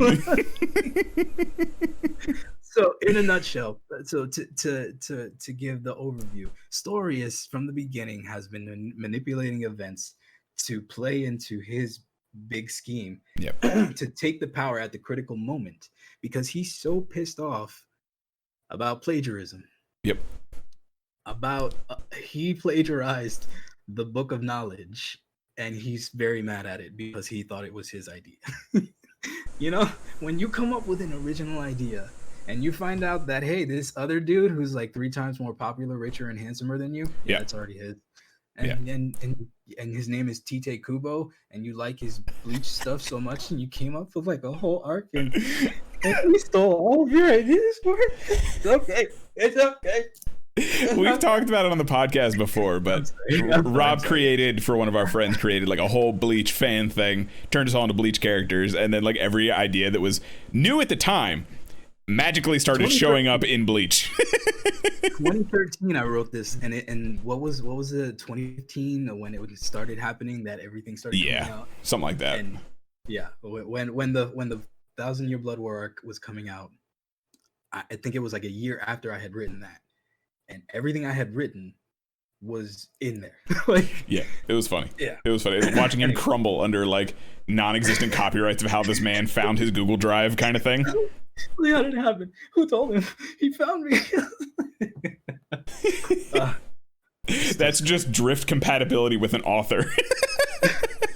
So, in a nutshell, so to give the overview, Storius from the beginning has been manipulating events to play into his big scheme to take the power at the critical moment because he's so pissed off about plagiarism. He plagiarized the Book of Knowledge, and he's very mad at it because he thought it was his idea. You know, when you come up with an original idea and you find out that, hey, this other dude who's like 3 times more popular, richer, and handsomer than you, it's already his. And his name is Tite Kubo, and you like his Bleach stuff so much, and you came up with like a whole arc, and he stole all of your ideas for it. It's okay. We've talked about it on the podcast before, but Rob created, for one of our friends, created like a whole Bleach fan thing, turned us all into Bleach characters, and then like every idea that was new at the time magically started showing up in Bleach. 2013 I wrote this, and what was it, 2015 when it started happening, that everything started coming out? Something like that. And when the 1,000-Year Blood War arc was coming out, I think it was like a year after I had written that, and everything I had written was in there. It was funny. It was funny. It was watching him crumble under like non-existent copyrights of how this man found his Google Drive kind of thing. How did it happen? Who told him? He found me. That's just drift compatibility with an author.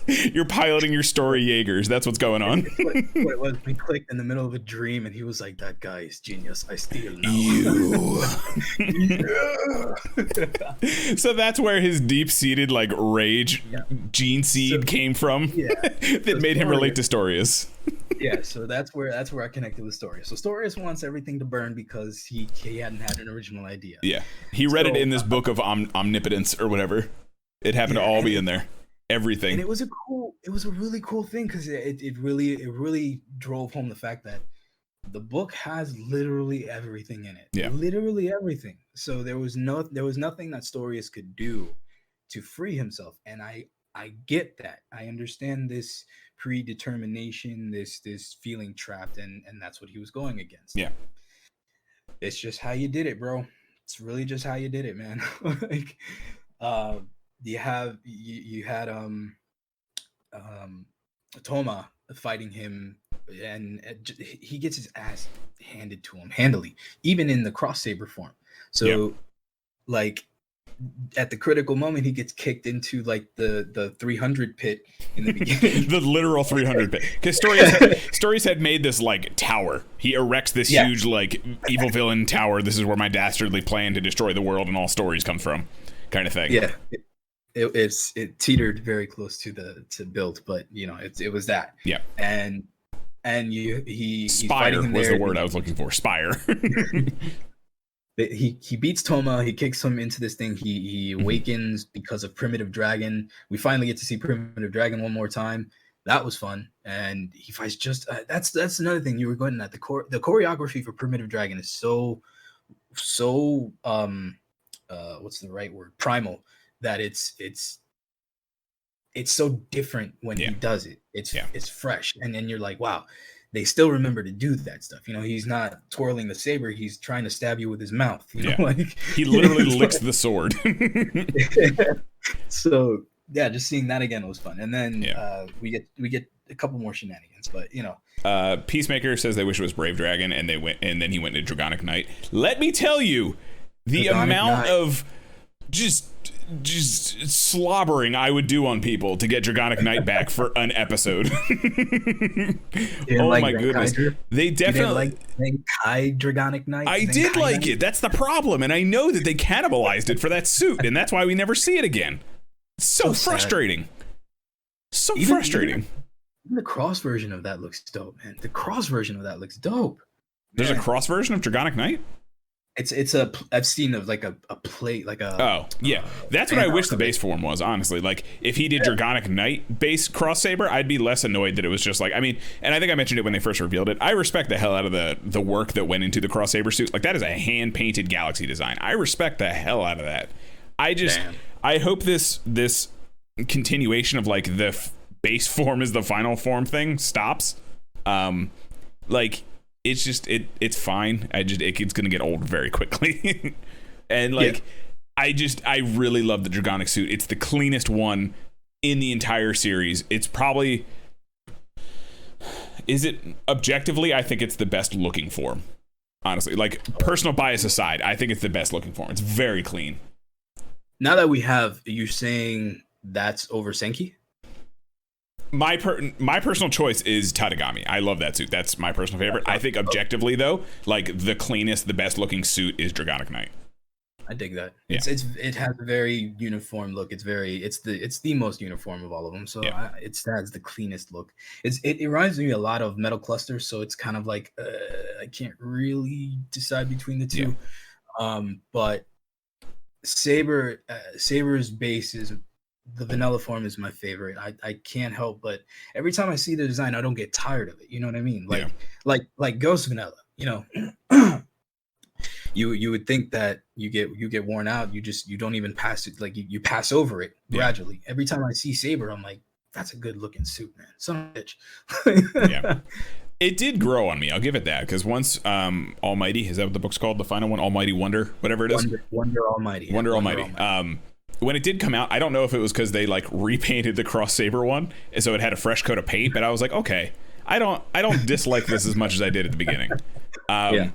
You're piloting your story Jaegers. That's what's going on. What it was, we clicked in the middle of a dream, and he was like, "That guy is genius. I steal now." So that's where his deep-seated like rage gene seed came from. That made him relate to Storius. So that's where I connected with Storius. So Storius wants everything to burn because he hadn't had an original idea. He read it in this book of omnipotence or whatever. It happened to all be in there. Everything. And it was a really cool thing because it really drove home the fact that the book has literally everything in it. Literally everything. So there was nothing that Storius could do to free himself. And I get that. I understand this predetermination, this feeling trapped, and that's what he was going against. It's just how you did it, bro. It's really just how you did it, man. Like you had Toma fighting him he gets his ass handed to him handily, even in the cross saber form. So, like, at the critical moment, he gets kicked into like the 300 pit in the beginning. The literal 300 pit. Because Stories had made this like tower. He erects this huge like evil villain tower. This is where my dastardly plan to destroy the world and all stories come from, kind of thing. Yeah, it teetered very close to build, but you know it was that. Yeah, and Spire was the word I was looking for. Spire. He beats Toma. He kicks him into this thing. He awakens because of Primitive Dragon. We finally get to see Primitive Dragon one more time. That was fun, and he fights just. That's another thing you were going at. The choreography for Primitive Dragon is so what's the right word? Primal. That it's so different when he does it. It's fresh, and then you're like, wow. They still remember to do that stuff. You know, he's not twirling the saber. He's trying to stab you with his mouth. You know? Like, he literally licks the sword. So yeah, just seeing that again was fun. And then we get a couple more shenanigans, but you know. Peacemaker says they wish it was Brave Dragon, and then he went to Dragonic Knight. Let me tell you, the amount of just slobbering I would do on people to get Dragonic Knight back for an episode. Oh my goodness. They definitely like Dragonic Knight. I did like it. That's the problem. And I know that they cannibalized it for that suit, and that's why we never see it again. So frustrating. So frustrating. Even the cross version of that looks dope, man. The cross version of that looks dope. There's a cross version of Dragonic Knight? I've seen of like a plate, like a. Oh yeah, that's what I wish the base form was. Honestly, like if he did Dragonic Knight base cross saber, I'd be less annoyed that it was just like. I mean, and I think I mentioned it when they first revealed it. I respect the hell out of the work that went into the cross saber suit. Like that is a hand painted galaxy design. I respect the hell out of that. I hope this continuation of like the base form is the final form thing stops. Like. It's just it's fine. It's gonna get old very quickly. And like I really love the Dragonic suit. It's the cleanest one in the entire series. It's probably objectively, I think it's the best looking form. Honestly. Like personal bias aside, I think it's the best looking form. It's very clean. Now that we have you saying that's over Senki? My personal choice is Tadagami. I love that suit. That's my personal favorite. I think objectively though, like the cleanest, the best looking suit is Dragonic Knight. I dig that. Yeah. It has a very uniform look. It's the most uniform of all of them. So it has the cleanest look. It reminds me a lot of Metal Cluster. So it's kind of like I can't really decide between the two. But Saber's base is. The vanilla form is my favorite. I can't help but every time I see the design, I don't get tired of it. You know what I mean? Like Ghost Vanilla. You know, you would think that you get worn out. You don't even pass it. Like you pass over it gradually. Every time I see Saber, I'm like, that's a good looking suit, man. Son of a bitch. Yeah. It did grow on me. I'll give it that because once Almighty, is that what the book's called? The final one, Almighty Wonder, whatever it is. Wonder Almighty. Yeah, Wonder Almighty. When it did come out, I don't know if it was because they like repainted the cross saber one, and so it had a fresh coat of paint. But I was like, okay, I don't dislike this as much as I did at the beginning. I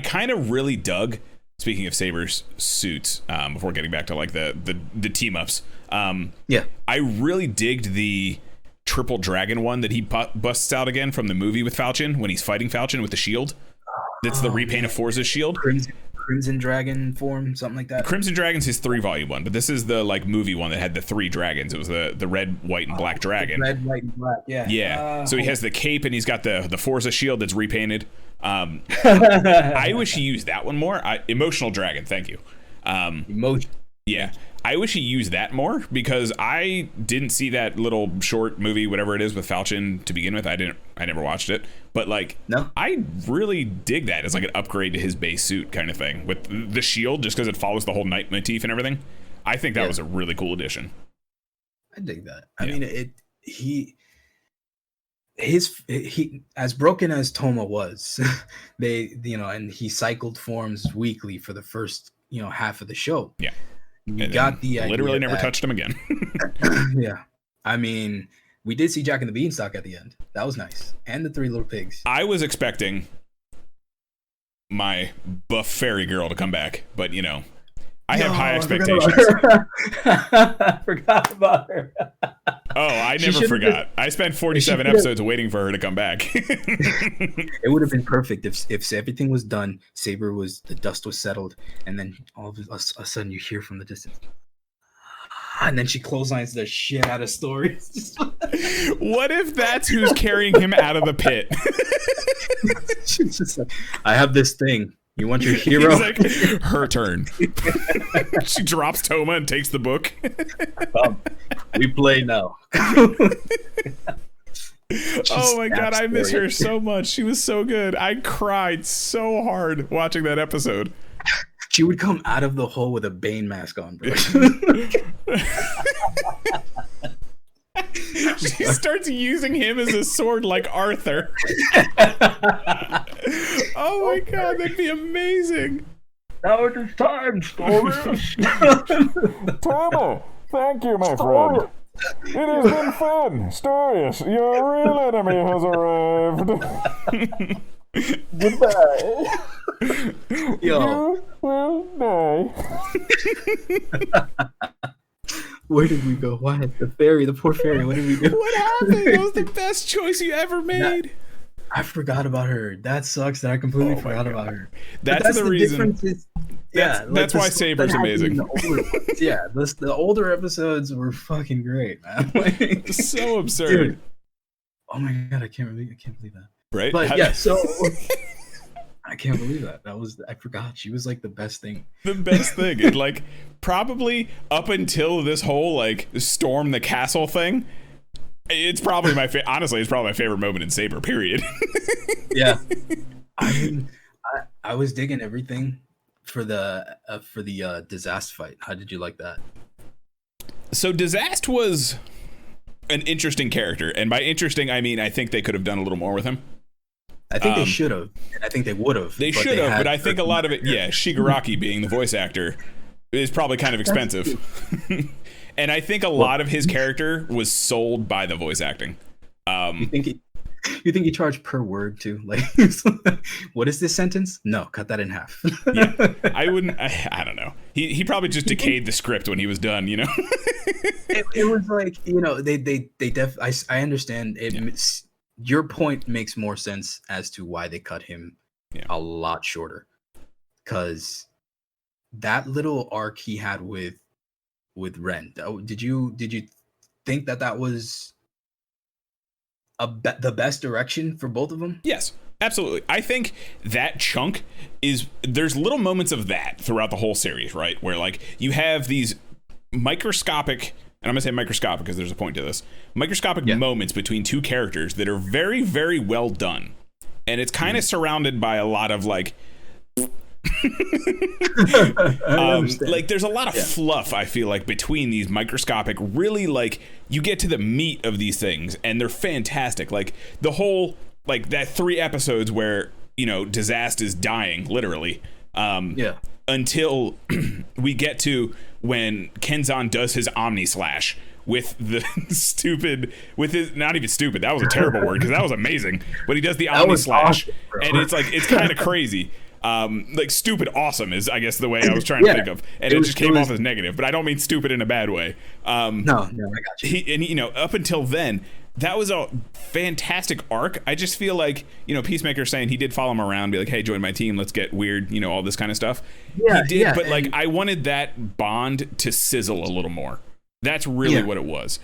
kind of really dug. Speaking of Saber's suits, before getting back to like the team ups, I really digged the Triple Dragon one that he busts out again from the movie with Falchion when he's fighting Falchion with the shield. That's the repaint of Forza's shield. Crimson Dragon form, something like that. Crimson Dragon's his 3-volume one, but this is the like movie one that had the 3 dragons. It was the red, white, and black dragon. Red, white, and black. Yeah. Yeah. So he has the cape and he's got the Forza shield that's repainted. I wish he used that one more. Emotional Dragon. Thank you. Emotion. Yeah. I wish he used that more because I didn't see that little short movie, whatever it is, with Falchion to begin with. I never watched it, but like, no, I really dig that as like an upgrade to his base suit kind of thing with the shield, just because it follows the whole night motif and everything. I think that was a really cool addition. I dig that. I mean, he as broken as Toma was, and he cycled forms weekly for the first, half of the show. Yeah. We got the literally never touched him again. Yeah. I mean, we did see Jack and the Beanstalk at the end. That was nice, and the three little pigs. I was expecting my buff fairy girl to come back, but you know, I have high expectations. I forgot about her. Oh, I never forgot. I spent 47 episodes waiting for her to come back. It would have been perfect if everything was done, the dust was settled, and then all of a sudden you hear from the distance. And then she clotheslines the shit out of stories. What if that's who's carrying him out of the pit? She's just like, I have this thing. You want your hero? He's like, her turn. She drops Toma and takes the book. We play now. Oh my god, I miss her so much. She was so good. I cried so hard watching that episode. She would come out of the hole with a Bane mask on, bro. She starts using him as a sword like Arthur. Oh my god, that'd be amazing. Now it is time, stories. Toma, thank you, my friend. It has been fun. Storius, your real enemy has arrived. Goodbye. Yo. You will die. Where did we go? Why? The poor fairy. What did we do? What happened? That was the best choice you ever made. I forgot about her. That sucks that I completely forgot about her. That's the reason. That's why Saber's amazing. The older episodes were fucking great, man. Like, so absurd. Dude. Oh my god, I can't believe that. Right? But yeah, so I can't believe that. I forgot. She was like the best thing. The best thing. And like probably up until this whole like storm the castle thing, it's probably honestly, it's probably my favorite moment in Saber, period. Yeah. I mean, I was digging everything for the Disaster fight. How did you like that? So Disaster was an interesting character, and by interesting I mean I think they could have done a little more with him. I think they should have, and I think they would have. They should have, but I think a lot of it, Shigaraki being the voice actor is probably kind of expensive. And I think a lot of his character was sold by the voice acting. You think he charged per word too? Like, what is this sentence? No, cut that in half. Yeah, I wouldn't. I don't know. He probably just decayed the script when he was done. You know, it was like, you know, I understand it. Yeah. Your point makes more sense as to why they cut him a lot shorter, because that little arc he had with Ren. Did you think that was the best direction for both of them? Yes, absolutely. I think that chunk there's little moments of that throughout the whole series, right? Where like you have these microscopic, and I'm gonna say microscopic because there's a point to this, microscopic moments between two characters that are very, very well done. And it's kind of surrounded by a lot of like, like there's a lot of fluff, I feel like, between these microscopic, really like you get to the meat of these things and they're fantastic. Like the whole, like that 3 episodes where, you know, Disaster is dying literally. Until we get to when Kenzan does his Omni Slash with the not even stupid, that was a terrible word because that was amazing, but he does the Omni Slash, awesome, and it's like, it's kind of crazy. Like stupid awesome is, I guess, the way I was trying to think of, and it just came off as negative, but I don't mean stupid in a bad way. No, I got you. You know, up until then, that was a fantastic arc. I just feel like, you know, Peacemaker saying he did follow him around, be like, hey, join my team, let's get weird, you know, all this kind of stuff. Yeah, he did, but like I wanted that bond to sizzle a little more. That's really what it was.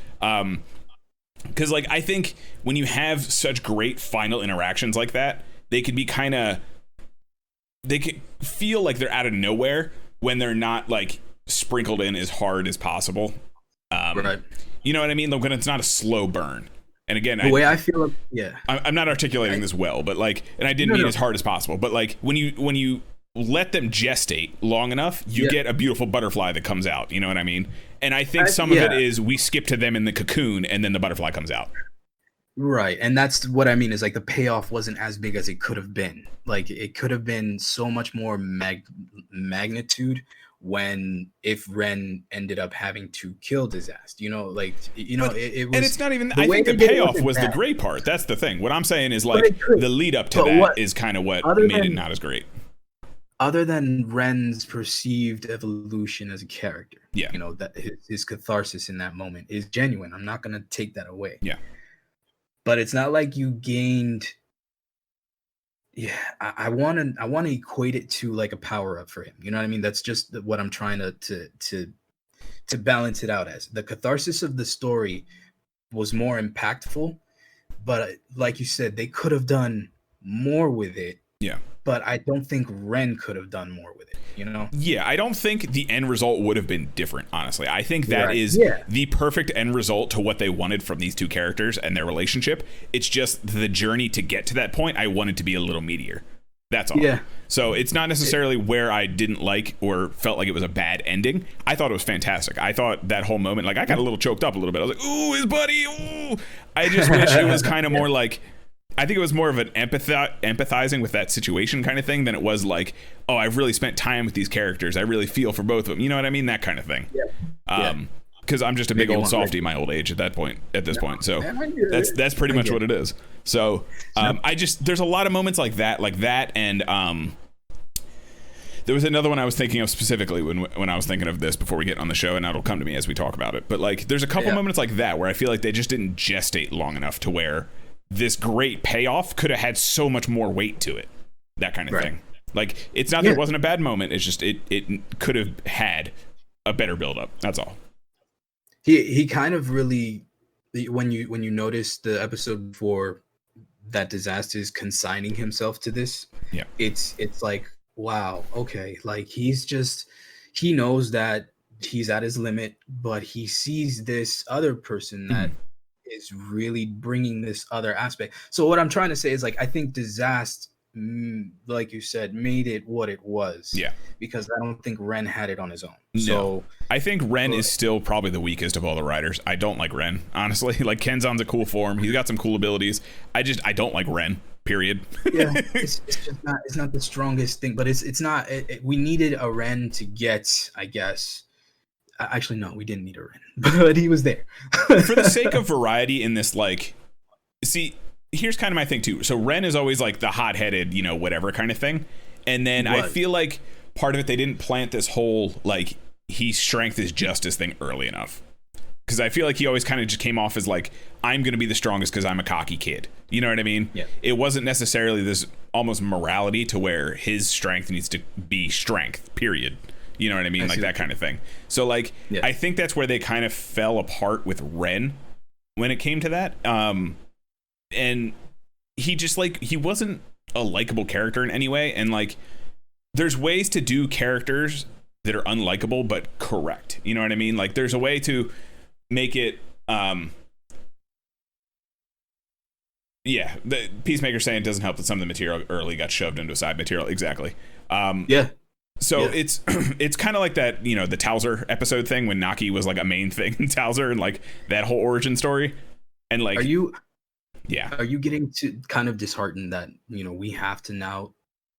Because like I think when you have such great final interactions like that, they could be they could feel like they're out of nowhere when they're not like sprinkled in as hard as possible. Right. You know what I mean? Like when it's not a slow burn. And again, the way I feel, I'm not articulating this well, but like, and I didn't mean as hard as possible, but like when you let them gestate long enough, you get a beautiful butterfly that comes out. You know what I mean? And I think some of it is we skip to them in the cocoon and then the butterfly comes out. Right. And that's what I mean is like the payoff wasn't as big as it could have been. Like it could have been so much more magnitude if Ren ended up having to kill Disaster, it was. And it's not even. I think the payoff was the great part. That's the thing. What I'm saying is like the lead up to that is kind of what made it not as great. Other than Ren's perceived evolution as a character, that his catharsis in that moment is genuine. I'm not gonna take that away. Yeah, but it's not like you gained. Yeah, I want to equate it to like a power up for him. You know what I mean? That's just what I'm trying to balance it out as. The catharsis of the story was more impactful, but like you said, they could have done more with it. Yeah. But I don't think Ren could have done more with it, Yeah, I don't think the end result would have been different, honestly. I think that is the perfect end result to what they wanted from these two characters and their relationship. It's just the journey to get to that point, I wanted to be a little meatier. That's all. Yeah. So it's not necessarily where I didn't like or felt like it was a bad ending. I thought it was fantastic. I thought that whole moment, like I got a little choked up a little bit. I was like, ooh, his buddy, ooh. I just wish it was kind of more like, I think it was more of an empathizing with that situation kind of thing than it was like, oh, I've really spent time with these characters. I really feel for both of them. You know what I mean? That kind of thing. Yeah. Because I'm just a big old softy my old age at this point. So that's pretty much what it is. So there's a lot of moments like that, and there was another one I was thinking of specifically when I was thinking of this before we get on the show, and that'll come to me as we talk about it. But like, there's a couple moments like that where I feel like they just didn't gestate long enough to where this great payoff could have had so much more weight to it. That kind of thing. Like, it's not that it wasn't a bad moment. It's just it could have had a better build up. That's all. He kind of really, when you notice the episode before that Disaster is consigning himself to this, it's like, wow, okay, like he knows that he's at his limit, but he sees this other person that is really bringing this other aspect. So what I'm trying to say is, like, I think Disaster, like you said, made it what it was. Yeah. Because I don't think Ren had it on his own. No. So I think Ren is still probably the weakest of all the riders. I don't like Ren, honestly. Like, Kenzan's a cool form. He's got some cool abilities. I don't like Ren. Period. Yeah, it's not the strongest thing, but it's not. We needed a Ren to get, I guess. Actually, no, we didn't need a Ren, but he was there. For the sake of variety in this, like, see, here's kind of my thing too. So Ren is always like the hot-headed, whatever kind of thing. And then I feel like part of it, they didn't plant this whole, like, his strength is justice thing early enough. Because I feel like he always kind of just came off as like, I'm going to be the strongest because I'm a cocky kid. You know what I mean? Yeah. It wasn't necessarily this almost morality to where his strength needs to be strength, period. You know what I mean? Like that kind of thing. So like, I think that's where they kind of fell apart with Ren when it came to that. And he just, like, he wasn't a likable character in any way. And like, there's ways to do characters that are unlikable but correct. You know what I mean? Like, there's a way to make it the Peacemaker saying it doesn't help that some of the material early got shoved into a side material. Exactly. So it's kind of like that, the Towser episode thing when Naki was like a main thing in Towser, and like that whole origin story. And like, are you getting to kind of disheartened that we have to now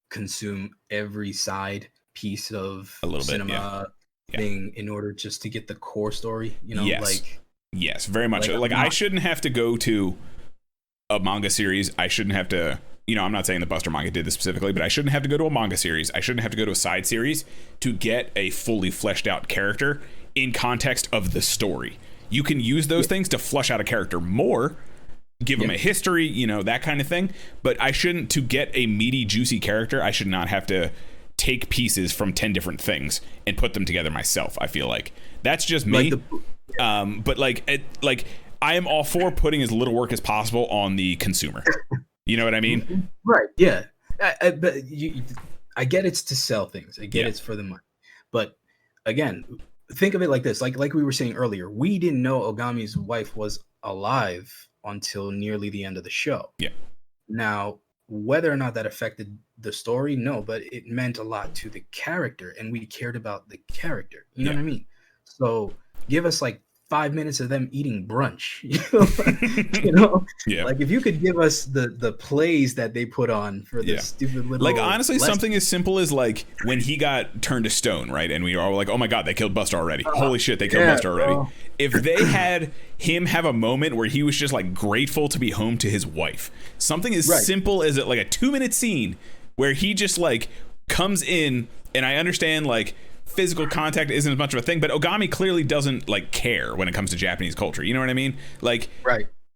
consume every side piece of a little cinema thing in order just to get the core story? Yes, very much. Like I shouldn't have to go to a manga series. I shouldn't have to, I'm not saying the Buster manga did this specifically, but I shouldn't have to go to a manga series. I shouldn't have to go to a side series to get a fully fleshed out character in context of the story. You can use those things to flesh out a character more, give them a history, that kind of thing. But I shouldn't, to get a meaty, juicy character, I should not have to take pieces from 10 different things and put them together myself. I feel like that's just me. But I am all for putting as little work as possible on the consumer. You know what I mean? Right. Yeah. But I get it's to sell things. I get it's for the money. But again, think of it like this. Like we were saying earlier, we didn't know Ogami's wife was alive until nearly the end of the show. Yeah. Now, whether or not that affected the story, no, but it meant a lot to the character, and we cared about the character. You know what I mean? So give us like 5 minutes of them eating brunch. You know? Yeah. Like if you could give us the plays that they put on for this stupid little, like honestly, something as simple as like when he got turned to stone, right? And we were all like, oh my god, they killed Buster already. Holy shit, they killed Buster already. Bro. If they had him have a moment where he was just like grateful to be home to his wife, something as simple as like a 2-minute scene where he just like comes in, and I understand like physical contact isn't as much of a thing, but Ogami clearly doesn't like care when it comes to Japanese culture. You know what I mean? Like,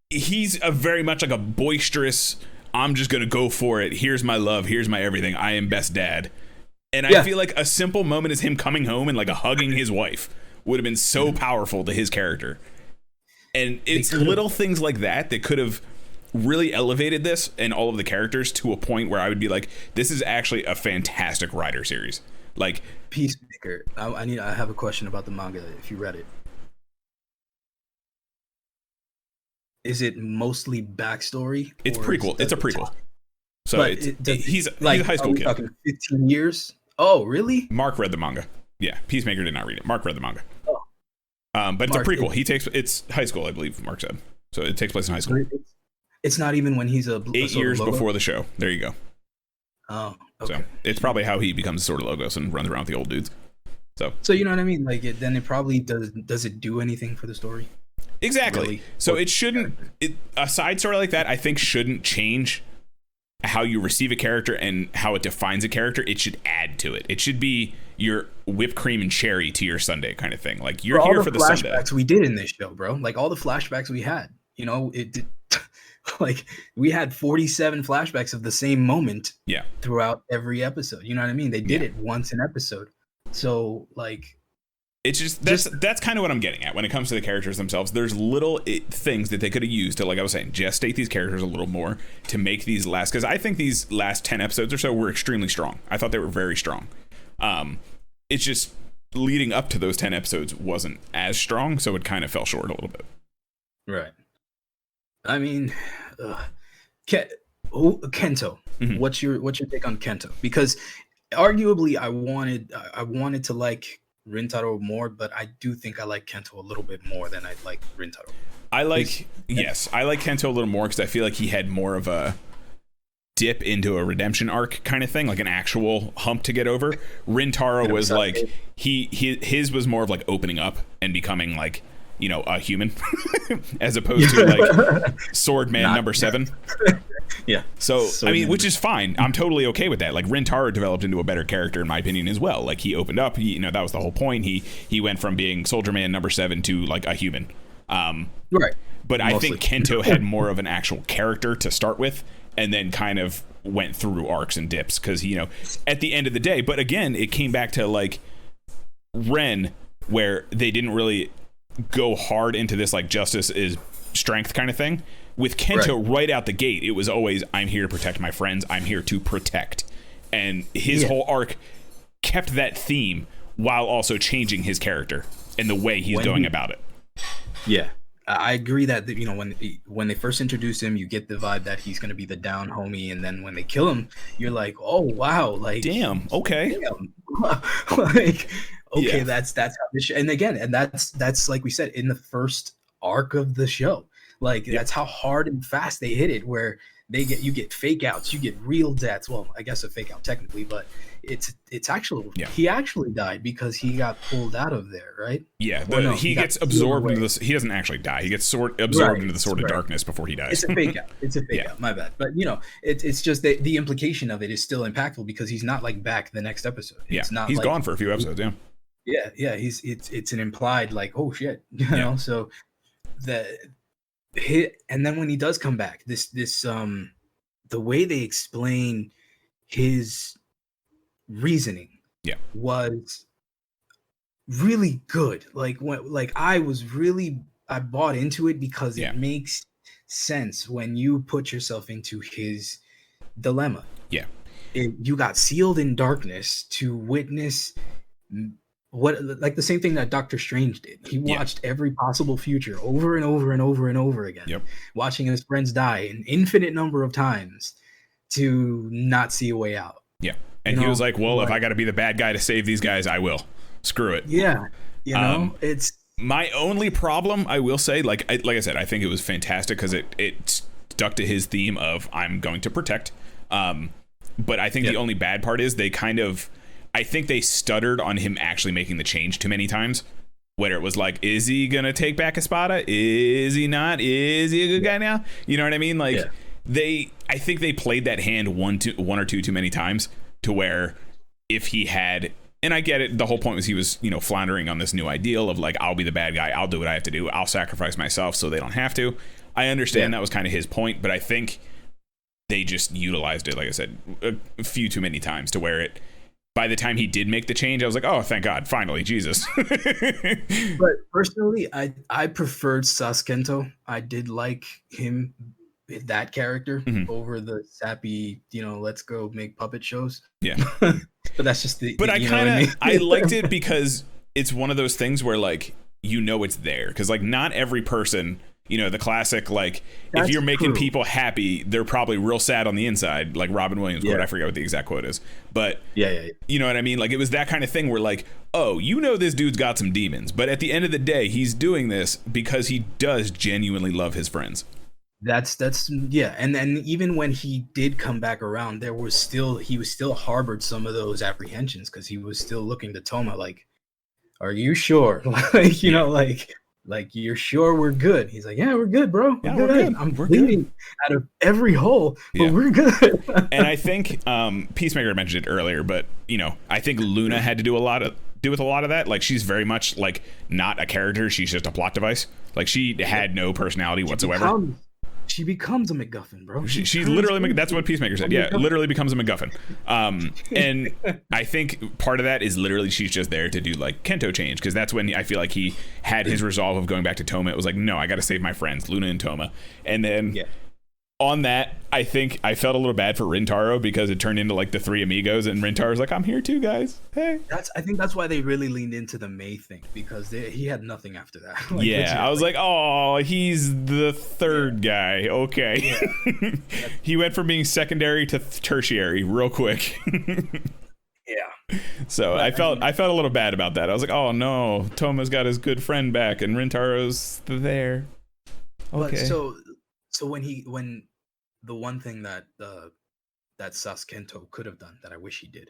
he's a very much like a boisterous, I'm just gonna go for it. Here's my love. Here's my everything. I am best dad. And I feel like a simple moment is him coming home and like hugging his wife would have been so powerful to his character. And it's little things like that that could have really elevated this and all of the characters to a point where I would be like, this is actually a fantastic Rider series. Like Peacemaker. I have a question about the manga if you read it. Is it mostly backstory? It's prequel. It's a prequel. So but he's a high school kid. Talking 15 years? Oh, really? Mark read the manga. Yeah, Peacemaker did not read it. Mark read the manga. Oh. But Mark, it's a prequel. It's high school, I believe Mark said. So it takes place in high school. It's not even when he's 8 years before the show. There you go. Oh, okay. So it's probably how he becomes Sword of Logos and runs around with the old dudes. So you know what I mean? Like then it probably does it do anything for the story? Exactly. Really? So it shouldn't. A side story like that, I think, shouldn't change how you receive a character and how it defines a character. It should add to it. It should be your whipped cream and cherry to your sundae kind of thing. Like you're here for the sundae. Flashbacks we did in this show, bro. Like all the flashbacks we had. You know, it did. Like we had 47 flashbacks of the same moment. Yeah. Throughout every episode. You know what I mean? They did it once an episode. So like. It's just that's kind of what I'm getting at when it comes to the characters themselves. There's little things that they could have used to, like I was saying, gestate these characters a little more to make these last, because I think these last 10 episodes or so were extremely strong. I thought they were very strong. It's just leading up to those 10 episodes wasn't as strong, so it kind of fell short a little bit. Right. I mean, Kento. Mm-hmm. What's your take on Kento? Because arguably, I wanted to like Rintaro more, but I do think I like Kento a little bit more than I like Rintaro. I like Kento a little more because I feel like he had more of a dip into a redemption arc kind of thing, like an actual hump to get over. Rintaro was like his was more of like opening up and becoming like, you know, a human as opposed to like Swordman number 7. Yeah. So I mean, which is fine. I'm totally okay with that. Like Rintaro developed into a better character in my opinion as well. Like he opened up. You know, that was the whole point. He went from being Soldier Man number 7 to like a human. Right. But I think Kento had more of an actual character to start with, and then kind of went through arcs and dips because, you know, at the end of the day. But again, it came back to like Ren, where they didn't really go hard into this like justice is strength kind of thing. With Kento right out the gate, it was always, I'm here to protect my friends. I'm here to protect. And his whole arc kept that theme while also changing his character and the way he's going about it. Yeah. I agree that, you know, when they first introduce him, you get the vibe that he's going to be the down homie. And then when they kill him, you're like, oh, wow. Like, damn. Okay. Like, okay, that's how this and again, and that's like we said in the first arc of the show. Like that's how hard and fast they hit it, where you get fake outs, you get real deaths. Well, I guess a fake out technically, but it's actual. Yeah. He actually died because he got pulled out of there, right? Yeah, he gets absorbed into this. He doesn't actually die. He gets absorbed into the sword of darkness before he dies. It's a fake out. It's a fake out. My bad. But you know, it's just the implication of it is still impactful because he's not like back the next episode. It's not. He's like, gone for a few episodes. Yeah. Yeah. It's an implied like, oh shit, you know. So and then when he does come back, this the way they explain his reasoning was really good. Like I bought into it because it makes sense when you put yourself into his dilemma. Yeah. You got sealed in darkness to witness what, like the same thing that Doctor Strange did. He watched every possible future over and over and over and over again, watching his friends die an infinite number of times to not see a way out. Yeah. And he was like, well, if I got to be the bad guy to save these guys, I will. Screw it. Yeah. You know, it's My only problem, I will say, like I said, I think it was fantastic because it stuck to his theme of I'm going to protect. But I think the only bad part is I think they stuttered on him actually making the change too many times. Where it was like, is he gonna take back Espada? Is he not? Is he a good guy now? You know what I mean? Like I think they played that hand one or two too many times to where if he had. And I get it. The whole point was he was, floundering on this new ideal of like, I'll be the bad guy. I'll do what I have to do. I'll sacrifice myself so they don't have to. I understand that was kind of his point, but I think they just utilized it, like I said, a few too many times to where by the time he did make the change, I was like, oh, thank God, finally, Jesus. But personally, I preferred Sasuke. I did like him, that character, over the sappy, let's go make puppet shows. Yeah. But that's just But I liked it because it's one of those things where like it's there because like not every person, the classic like if you're making people happy, they're probably real sad on the inside, like Robin Williams quote. I forget what the exact quote is, but you know what I mean? Like it was that kind of thing where like, oh, this dude's got some demons, but at the end of the day, he's doing this because he does genuinely love his friends. That's and then even when he did come back around, he was still harbored some of those apprehensions because he was still looking to Toma like, are you sure? like you're sure we're good? He's like, yeah, we're good, bro. We're good. I'm bleeding out of every hole, but we're good. And I think Peacemaker mentioned it earlier, but I think Luna had to do with a lot of that. Like she's very much like not a character, she's just a plot device. Like she had no personality whatsoever. She becomes a MacGuffin, bro. She literally, that's what Peacemaker said. Yeah, literally becomes a MacGuffin. And I think part of that is literally she's just there to do like Kento change, because that's when I feel like he had his resolve of going back to Toma. It was like, no, I got to save my friends, Luna and Toma. And then on that, I think I felt a little bad for Rintaro because it turned into like the three amigos, and Rintaro's like, I'm here too, guys. Hey. I think that's why they really leaned into the May thing, because he had nothing after that. I was like, oh, he's the third guy. Okay. He went from being secondary to tertiary real quick. So I felt a little bad about that. I was like, oh no, Toma's got his good friend back and Rintaro's there. Okay. But so when the one thing that Sasuke could have done that I wish he did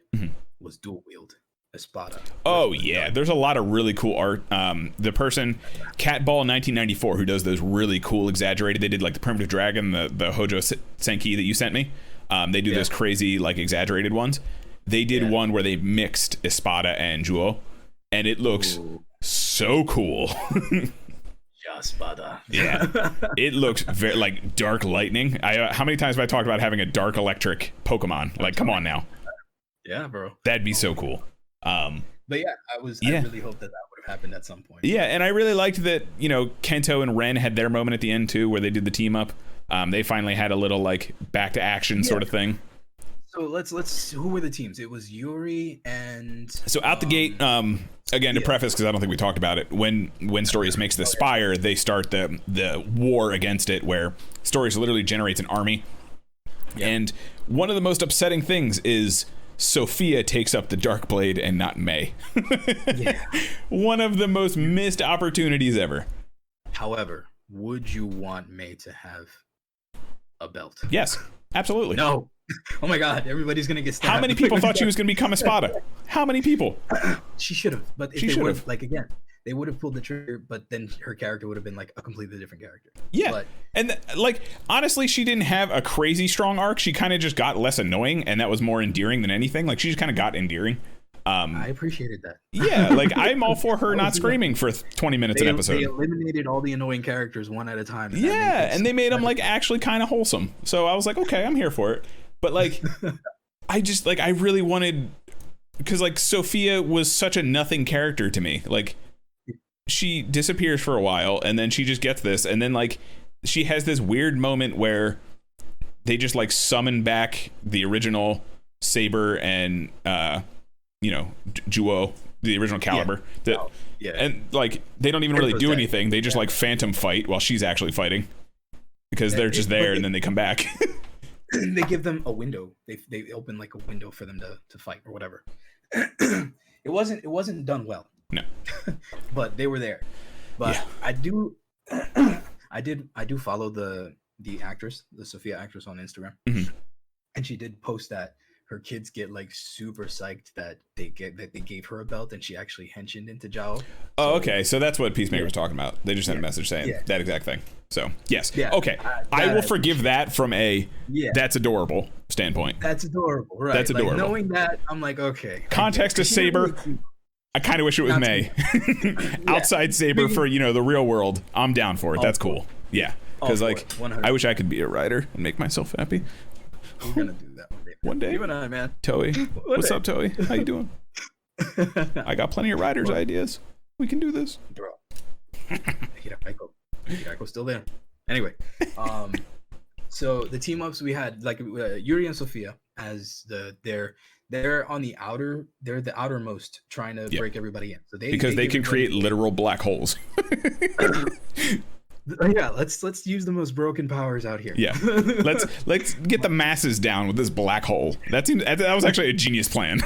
was dual wield Espada. Oh yeah, there's a lot of really cool art. The person Catball 1994 who does those really cool exaggerated. They did like the Primitive Dragon, the Hojo Senki that you sent me. They do those crazy like exaggerated ones. They did one where they mixed Espada and Juo, and it looks so cool. Espada. Yeah, it looks very like dark lightning. How many times have I talked about having a dark electric Pokemon? Like, come on now. Yeah, bro. That'd be so cool. But yeah, I really hope that would have happened at some point. Yeah, and I really liked that, Kento and Ren had their moment at the end too, where they did the team up. They finally had a little like back to action sort of thing. So let's who were the teams? It was Yuri and so out the gate, again to preface, because I don't think we talked about it, when Stories makes the Spire, they start the war against it, where Stories literally generates an army. And one of the most upsetting things is Sophia takes up the Dark Blade and not May. One of the most missed opportunities ever. However, would you want May to have a belt? Yes, absolutely. No. Oh my God! Everybody's gonna get stabbed. How many people thought she was gonna become Espada? How many people? She should have, but if they would, like again, they would have pulled the trigger, but then her character would have been like a completely different character. Yeah, and like honestly, she didn't have a crazy strong arc. She kind of just got less annoying, and that was more endearing than anything. Like she just kind of got endearing. I appreciated that. Yeah, like I'm all for her not screaming for 20 minutes an episode. They eliminated all the annoying characters one at a time. And they made them like actually kind of wholesome. So I was like, okay, I'm here for it. But like, I really wanted, because like Sophia was such a nothing character to me. Like she disappears for a while and then she just gets this. And then like she has this weird moment where they just like summon back the original Saber and, Juo, the original Caliber. And like, they don't even really do anything. They just like phantom fight while she's actually fighting because they're just there and then they come back. They give them a window. They open like a window for them to fight or whatever. It wasn't done well. No. But they were there. But Yeah. I do, I do follow the actress, the Sophia actress on Instagram, and she did post that her kids get like super psyched that they gave her a belt and she actually henchined into Jao. Oh, okay. So that's what Peacemaker was talking about. They just sent a message saying that exact thing. So yes. Yeah. Okay. I will forgive that from a that's adorable standpoint. That's adorable, right? That's adorable. Like, knowing that, I'm like, okay. Context to Saber. I kind of wish it was May. Outside Saber for the real world. I'm down for it. That's cool. Yeah. Because like, I wish I could be a writer and make myself happy. We're gonna do that one day. One day. You and I, man. Toei. What's up, Toei? How you doing? I got plenty of writers' ideas. We can do this. Bro. Hiraiko's still there. Anyway, so the team ups we had, like Yuri and Sophia as they're on the outermost trying to break everybody in. So they can create literal black holes. Yeah, let's use the most broken powers out here. Yeah, let's get the masses down with this black hole. That was actually a genius plan.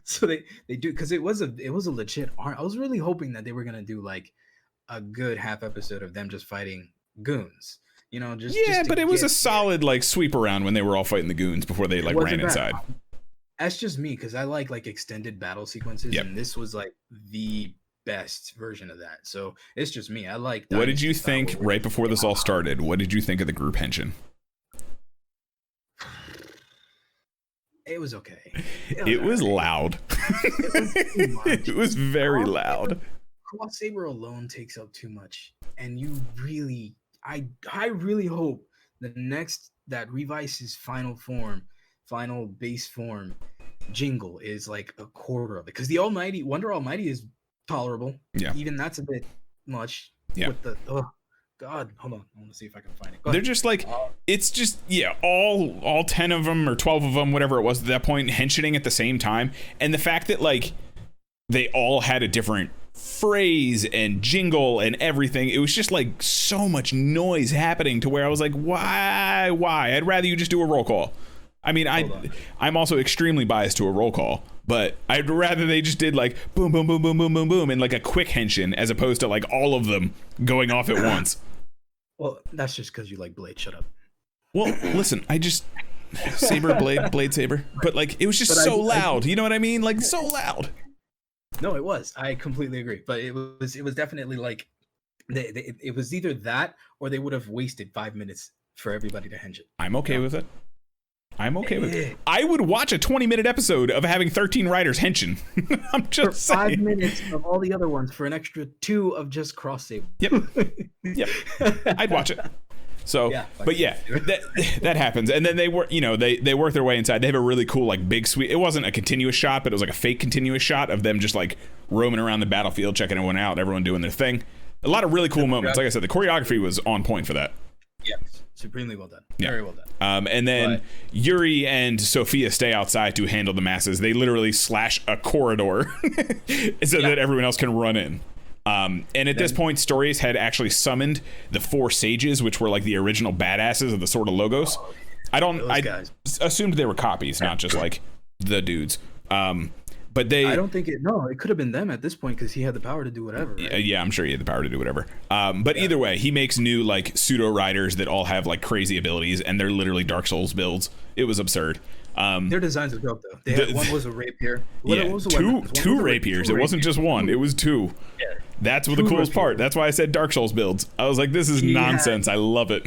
So they do, because it was a legit arc. I was really hoping that they were gonna do like a good half episode of them just fighting goons. But it was a solid like sweep around when they were all fighting the goons before they like ran inside. That's just me, because I like extended battle sequences, and this was like the best version of that. So it's just me. I like. What did you think right before this all started? What did you think of the group henshin? It was okay. It was loud. It was very loud. Cross Saber alone takes up too much, and you really, I really hope the next that Revice's final base form jingle is like a quarter of it, because the Wonder Almighty is tolerable. Yeah, even that's a bit much. Yeah. With the God, hold on, I want to see if I can find it. They're just like, it's just all 10 of them or 12 of them, whatever it was at that point, henshining at the same time, and the fact that like they all had a different phrase and jingle and everything. It was just like so much noise happening to where I was like, why? I'd rather you just do a roll call. I mean, I'm also extremely biased to a roll call, but I'd rather they just did like boom, boom, boom, boom, boom, boom, boom, and like a quick henshin as opposed to like all of them going off at once. Well, that's just because you like Blade. Shut up. Well, listen, I just Saber, Blade Saber, but like it was just so loud. You know what I mean? Like so loud. No, it was. I completely agree. But it was definitely like it was either that or they would have wasted 5 minutes for everybody to henshin. I'm okay with it. I'm okay with it. I would watch a 20-minute episode of having 13 writers henshin. I'm just for 5 saying. minutes of all the other ones for an extra 2 of just cross save. Yep. I'd watch it. So, yeah, but yeah, that happens, and then they work. They work their way inside. They have a really cool like big sweep. It wasn't a continuous shot, but it was like a fake continuous shot of them just like roaming around the battlefield, checking everyone out, everyone doing their thing. A lot of really cool moments. Like I said, the choreography was on point for that. Yes, supremely well done. Very well done. And then Yuri and Sophia stay outside to handle the masses. They literally slash a corridor so that everyone else can run in. And at this point, Stories had actually summoned the 4 sages, which were like the original badasses of the Sword of Logos. I assumed they were copies, not just like the dudes. But I don't think it could have been them at this point, because he had the power to do whatever. Right? Yeah, I'm sure he had the power to do whatever. But either way, he makes new like pseudo riders that all have like crazy abilities, and they're literally Dark Souls builds. It was absurd. Their designs are dope though. One was a rapier. Two rapiers. It wasn't just one. It was 2. Yeah. That's what the coolest part. That's why I said Dark Souls builds. I was like, this is nonsense. I love it.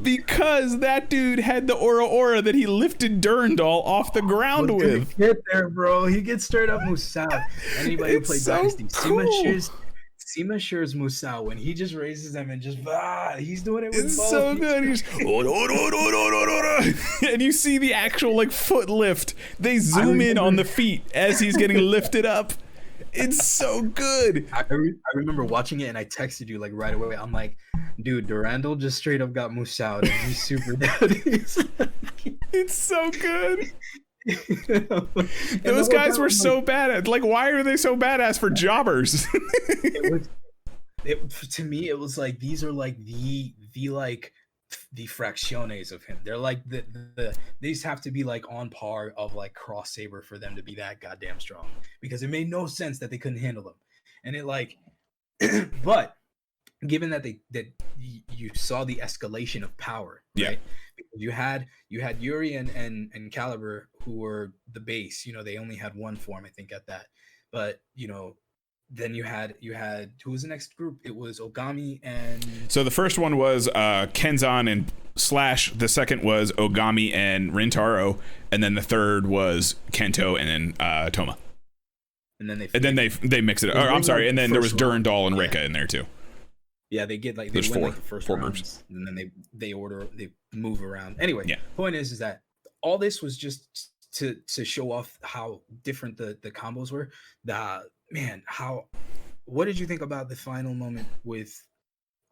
Because that dude had the aura that he lifted Durandal off the ground with. Get there, bro. He gets straight up Musou. Anybody who played Dynasty, Sima Shure's Musou, when he just raises them and just he's doing it with it's both. So good. He's and you see the actual like foot lift. They zoom in on the feet as he's getting lifted up. It's so good. I remember watching it and I texted you like right away. I'm like, dude, Durandal just straight up got Musou and he's super dead. It's so good. Those guys were so badass. Like, why are they so badass for jobbers? To me, it was like these are like the like the fracciones of him. They're like they just have to be like on par of like Cross Saber for them to be that goddamn strong, because it made no sense that they couldn't handle them. And it like but given that you saw the escalation of power, right? You had Yuri and Caliber, who were the base. They only had one form, I think, at that. But then you had who was the next group? It was Ogami and. So the first one was Kenzan and Slash. The second was Ogami and Rintaro, and then the third was Kento and then Toma. And then they mix it up. I'm sorry, and then there was Durandal and Rika in there too. Yeah, they get like there's win, four, like, the first four rounds, groups, and then they move around. Anyway, point is that all this was just to show off how different the combos were. What did you think about the final moment with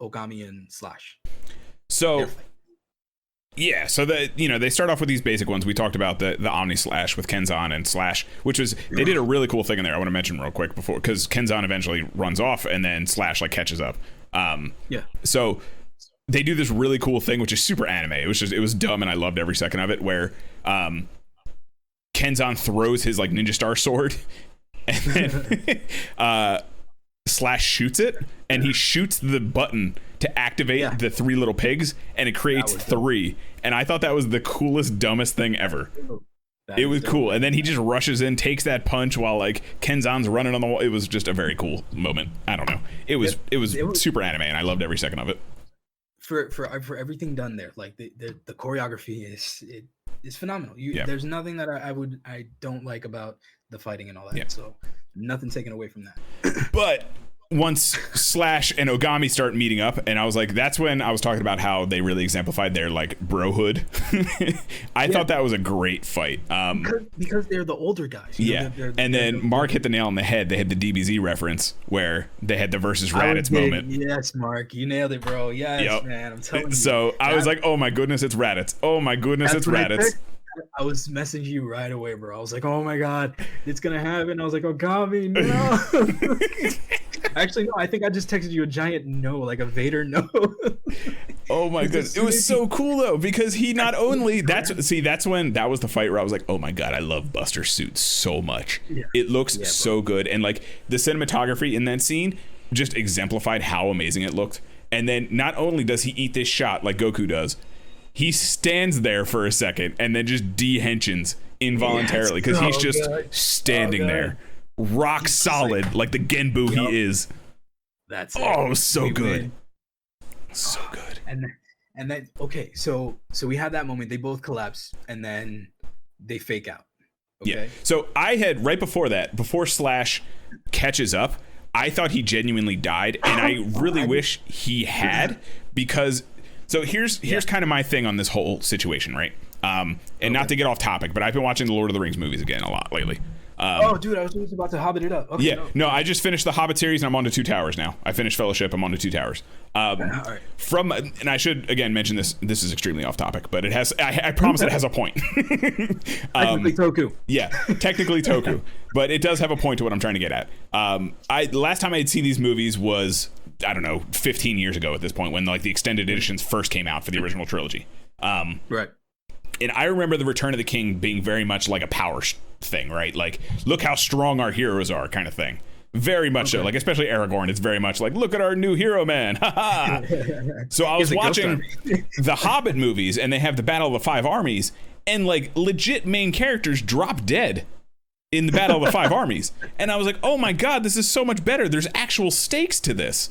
Ogami and Slash? So yeah, so they start off with these basic ones. We talked about the Omni Slash with Kenzan and Slash, which was, they did a really cool thing in there I want to mention real quick before, because Kenzan eventually runs off and then Slash like catches up. So they do this really cool thing, which is super anime. It was dumb and I loved every second of it, where Kenzan throws his like ninja star sword and then Slash shoots it, and he shoots the button to activate the three little pigs, and it creates three. And I thought that was the coolest, dumbest thing ever. It was cool. And then he just rushes in, takes that punch while like Kenzan's running on the wall. It was just a very cool moment. I don't know. It was super anime, and I loved every second of it. For everything done there, like the choreography is phenomenal. There's nothing that I don't like about the fighting and all that. So nothing taken away from that. But once Slash and Ogami start meeting up, and I was like, that's when I was talking about how they really exemplified their like brohood. I thought that was a great fight. Because they're the older guys. And then Mark hit the nail on the head. They had the DBZ reference where they had the versus Raditz moment. Yes, Mark, you nailed it, bro. Yes, man, I'm telling you. So I was like, oh my goodness, it's Raditz. Oh my goodness, it's Raditz. I was messaging you right away, bro. I was like, oh my god, it's gonna happen. I was like, Ogami, no. Actually, no, I think I just texted you a giant no, like a Vader no. Oh my goodness. It was so cool though, because he not only that's when that was the fight where I was like, oh my god, I love Buster's suit so much. It looks so good, and like the cinematography in that scene just exemplified how amazing it looked. And then not only does he eat this shot like Goku does, he stands there for a second and then just de-henshins involuntarily, because he's just standing there rock solid, like the Genbu he is. That's so good. So good. And then okay, so we had that moment, they both collapse and then they fake out. Okay. So I had right before that, before Slash catches up, I thought he genuinely died, and I really wish he had, because so here's kind of my thing on this whole situation, right? And not to get off topic, but I've been watching the Lord of the Rings movies again a lot lately. Dude, I was just about to Hobbit it up. Okay, no, I just finished the Hobbit series and I'm on to Two Towers now. I finished Fellowship, I'm on to Two Towers. All right. And I should again mention this is extremely off topic, but it has, I promise it has a point. Technically Toku. Yeah, technically Toku, but it does have a point to what I'm trying to get at. The last time I had seen these movies was, I don't know, 15 years ago at this point, when like the extended editions first came out for the original trilogy. Right. And I remember the Return of the King being very much like a power thing, right? Like, look how strong our heroes are, kind of thing. Very much so. Like, especially Aragorn, it's very much like, look at our new hero, man. So I was watching the Hobbit movies, and they have the Battle of the Five Armies, and like legit main characters drop dead in the Battle of the Five Armies. And I was like, oh my god, this is so much better. There's actual stakes to this.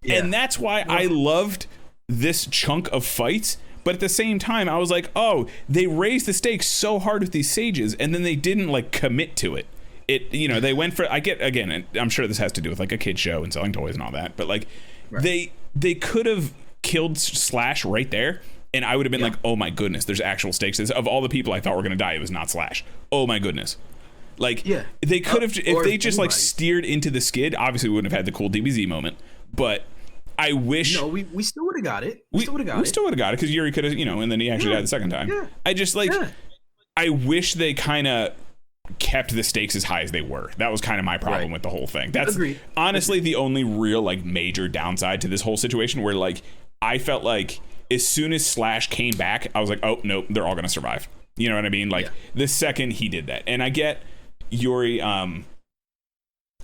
And that's why I loved this chunk of fights. But at the same time, I was like, oh, they raised the stakes so hard with these sages, and then they didn't like commit to it. They went for, I get, again, and I'm sure this has to do with like a kid's show and selling toys and all that, but like they could have killed Slash right there, and I would have been like, oh my goodness, there's actual stakes. Of all the people I thought were going to die, it was not Slash. Oh my goodness. Like, they could have, if they just like steered into the skid, obviously we wouldn't have had the cool DBZ moment, but I wish. No, we still would have got it. We still would have got it, because Yuri could have, and then he actually died the second time. Yeah. I just I wish they kind of kept the stakes as high as they were. That was kind of my problem with the whole thing. That's honestly the only real like major downside to this whole situation, where like I felt like as soon as Slash came back, I was like, oh nope, they're all gonna survive. You know what I mean? Like the second he did that, and I get Yuri.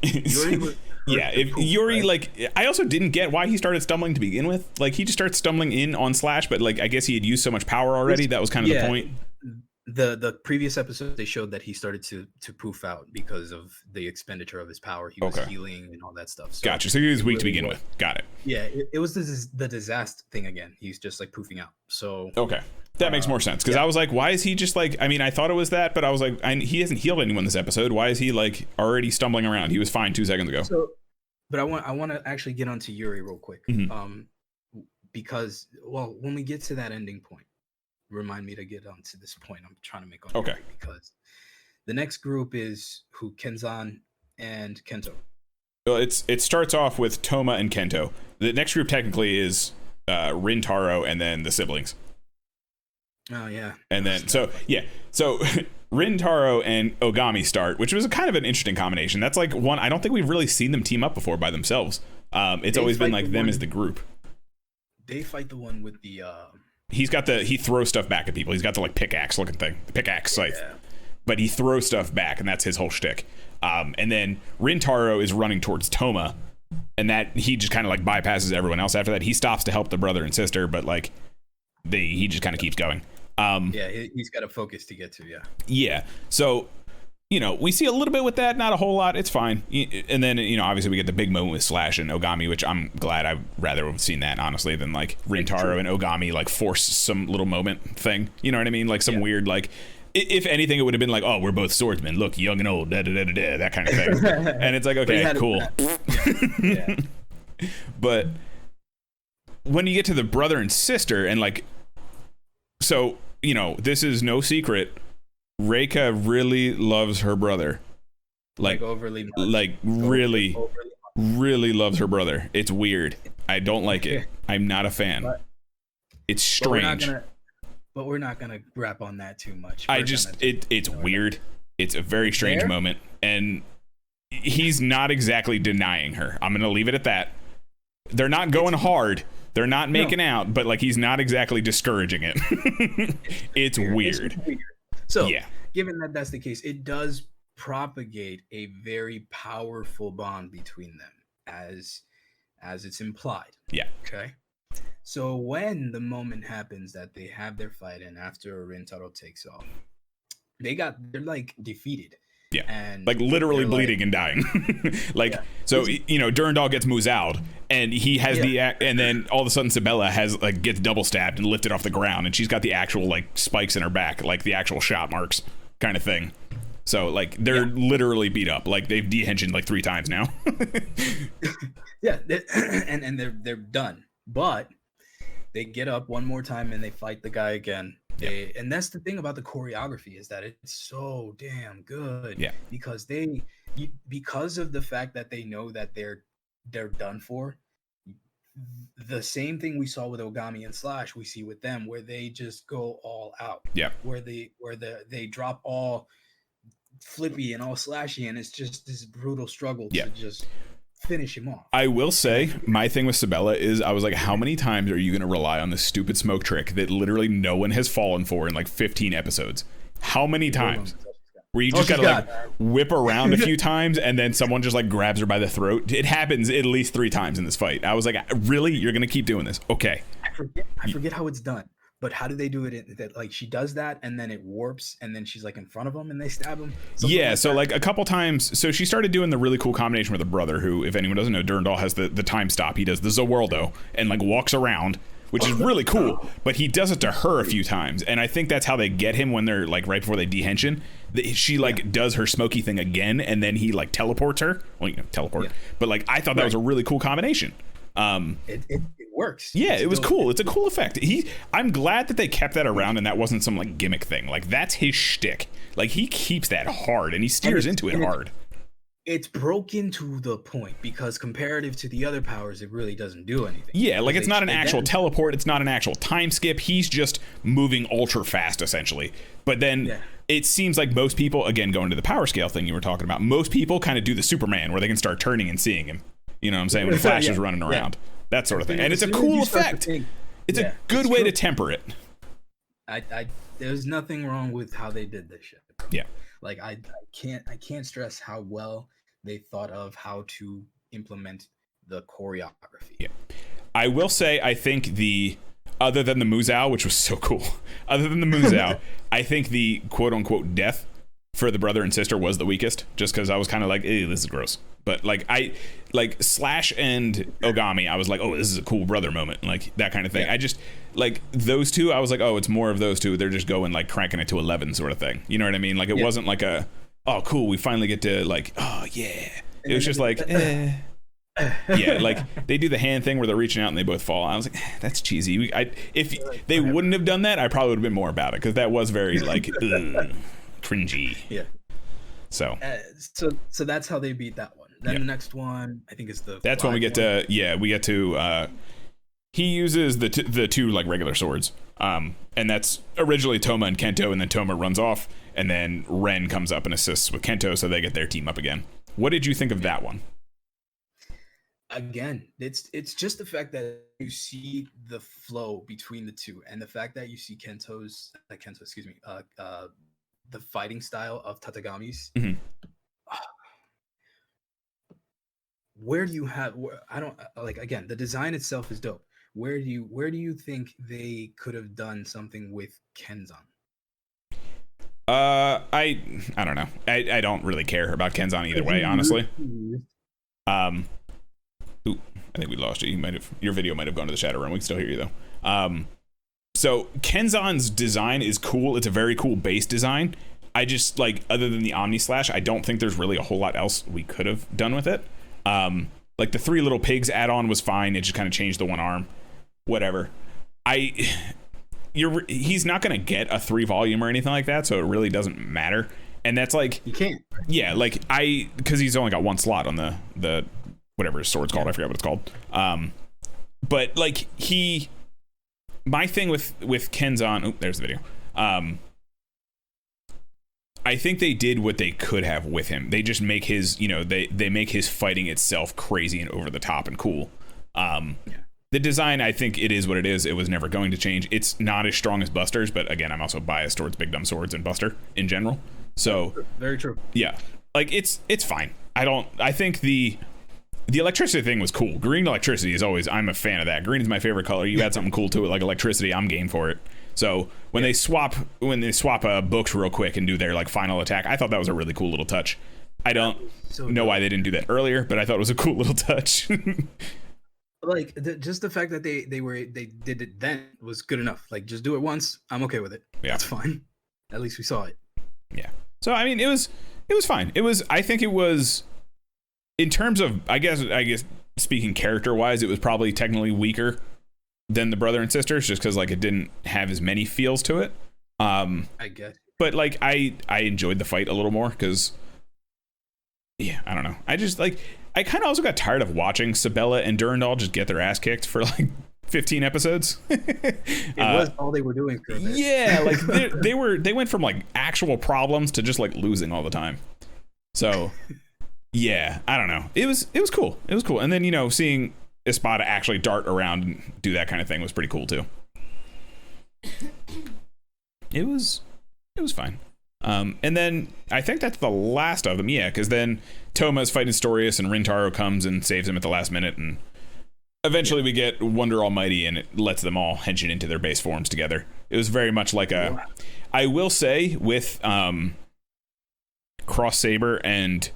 Yuri yeah, if Yuri, right? Like, I also didn't get why he started stumbling to begin with. Like, he just started stumbling in on Slash, but like, I guess he had used so much power already. That was kind of the point. The previous episode, they showed that he started to poof out because of the expenditure of his power. He was healing and all that stuff. So gotcha. So he was weak to begin with. Got it. Yeah, it was the disaster thing again. He's just like poofing out. So that makes more sense, because I was like, why is he just like? I mean, I thought it was that, but I was like, he hasn't healed anyone this episode. Why is he like already stumbling around? He was fine 2 seconds ago. So, but I want to actually get onto Yuri real quick, because when we get to that ending point. Remind me to get on to this point I'm trying to make on Yuri, because the next group is Kenzan and Kento. Well, it starts off with Toma and Kento. The next group technically is Rintaro and then the siblings. Oh yeah. And then so Rintaro and Ogami start, which was kind of an interesting combination. That's like one, I don't think we've really seen them team up before by themselves. It's always been like them as the group. They fight the one with the he throws stuff back at people. He's got the like pickaxe looking thing, the pickaxe scythe. But he throws stuff back, and that's his whole shtick. And then Rintaro is running towards Toma, and that he just kind of like bypasses everyone else after that. He stops to help the brother and sister, but like he just kind of keeps going. He's got a focus to get to. Yeah. So, you know, we see a little bit with that, not a whole lot. It's fine. And then, you know, obviously we get the big moment with Slash and Ogami, which I'm glad. I'd rather have seen that, honestly, than like Rintaro and Ogami like force some little moment thing. You know what I mean? Like some weird, like, if anything, it would have been like, oh, we're both swordsmen. Look, young and old, that kind of thing. And it's like, okay, cool. But when you get to the brother and sister, and like, so, you know, this is no secret. Reika really loves her brother, like overly much. Like really loves her brother. It's weird. I don't like it. I'm not a fan. It's strange. But we're not gonna wrap on that too much. It's weird. It's a very strange moment, and he's not exactly denying her. I'm gonna leave it at that. They're not going hard. They're not making out, but like he's not exactly discouraging it. It's weird. So, given that that's the case, it does propagate a very powerful bond between them, as it's implied. Yeah. Okay. So when the moment happens that they have their fight, and after Rintaro takes off, they're like defeated. Yeah. And like literally bleeding and dying. So, you know, Durandal gets moozed, and he has and then all of a sudden Sabella gets double stabbed and lifted off the ground, and she's got the actual like spikes in her back, like the actual shot marks kind of thing. So like they're literally beat up. Like they've dehensioned like 3 times now. and they're done. But they get up one more time and they fight the guy again. And that's the thing about the choreography, is that it's so damn good. Yeah. Because because of the fact that they know that they're done for. The same thing we saw with Ogami and Slash, we see with them, where they just go all out. Yeah. Where they drop all flippy and all slashy, and it's just this brutal struggle to just finish him off. I will say, my thing with Sabella is, I was like, how many times are you going to rely on this stupid smoke trick that literally no one has fallen for in like 15 episodes? How many times? Where you just gotta like whip around a few times, and then someone just like grabs her by the throat. It happens at least 3 times in this fight. I was like, really? You're gonna keep doing this? Okay. I forget how it's done, but how do they do it? That like she does that, and then it warps, and then she's like in front of them, and they stab him. Like a couple times. So she started doing the really cool combination with her brother, who, if anyone doesn't know, Durandal has the time stop. He does the Zawaldo and like walks around, which is really cool, but he does it to her a few times, and I think that's how they get him when they're like right before they dehension. She like does her smoky thing again, and then he like teleports her. Well, you know, teleport. But like I thought that was a really cool combination. It works. Yeah, it was cool. It's a cool effect. I'm glad that they kept that around, and that wasn't some like gimmick thing. Like that's his shtick. Like he keeps that hard, and he steers into it hard. It's broken to the point, because comparative to the other powers, it really doesn't do anything. Yeah, like it's not an actual teleport. It's not an actual time skip. He's just moving ultra fast, essentially. But then it seems like most people, again, going to the power scale thing you were talking about, most people kind of do the Superman, where they can start turning and seeing him. You know what I'm saying? When Flash is running around. That sort of thing. And it's a cool effect. it's a good way to temper it. I there's nothing wrong with how they did this shit. Yeah. Like I can't stress how well they thought of how to implement the choreography. Yeah. I will say, I think other than the Muzao, which was so cool, other than the Muzao, I think the quote unquote death for the brother and sister was the weakest, just because I was kind of like, ew, this is gross. But like Slash and Ogami, I was like, oh, this is a cool brother moment, like that kind of thing. Yeah. I just like those two, I was like, oh, it's more of those two. They're just going like cranking it to 11 sort of thing. You know what I mean? Like it wasn't like oh, cool, we finally get to like, oh yeah. It was just like, yeah, like they do the hand thing where they're reaching out and they both fall. I was like, that's cheesy. If they wouldn't have done that, I probably would have been more about it, because that was very like cringy. Yeah. So that's how they beat that one. Then the next one, I think, is that's when we get to he uses the two like regular swords, and that's originally Toma and Kento, and then Toma runs off, and then Ren comes up and assists with Kento, so they get their team up again. What did you think of that one? Again, it's just the fact that you see the flow between the two, and the fact that you see the fighting style of Tatagami's. Mm-hmm. Where do you have? I don't like. Again, the design itself is dope. Where do you think they could have done something with Kenzan? I don't know. I don't really care about Kenzan either way, honestly. Ooh, I think we lost you. Your video might have gone to the shadow room. We can still hear you though. So Kenzan's design is cool. It's a very cool base design. I just like, other than the Omni Slash, I don't think there's really a whole lot else we could have done with it. Like the Three Little Pigs add-on was fine. It just kind of changed the one arm. Whatever. He's not gonna get a 3-volume or anything like that, so it really doesn't matter. And that's like, you can't. Yeah, like because he's only got one slot on the whatever his sword's called. I forgot what it's called. But like my thing with Kenzan, there's the video. I think they did what they could have with him. They just make his, they make his fighting itself crazy and over the top and cool. The design, I think it is what it is. It was never going to change. It's not as strong as Buster's, but again, I'm also biased towards Big Dumb Swords and Buster in general. So very true. Yeah, like it's fine. I think the electricity thing was cool. Green electricity is always, I'm a fan of that. Green is my favorite color. You add something cool to it like electricity, I'm game for it. So when they swap books real quick and do their like final attack, I thought that was a really cool little touch. I don't know why they didn't do that earlier, but I thought it was a cool little touch. Like just the fact that they did it then was good enough. Like just do it once, I'm okay with it. Yeah, that's fine. At least we saw it. Yeah. So I mean, it was fine. I think it was, in terms of, I guess speaking character wise, it was probably technically weaker than the brother and sisters, just because like it didn't have as many feels to it. I guess. But like I enjoyed the fight a little more because, yeah, I don't know. I kind of also got tired of watching Sabella and Durandal just get their ass kicked for like 15 episodes. It was all they were doing for a bit. Yeah, like they went from like actual problems to just like losing all the time. So yeah, I don't know. It was cool. It was cool. And then, seeing Espada actually dart around and do that kind of thing was pretty cool too. It was fine. And then I think that's the last of them. Yeah, because then Toma's fighting Storius and Rintaro comes and saves him at the last minute, and eventually we get Wonder Almighty, and it lets them all hench it into their base forms together. It was very much like I will say with Cross Saber and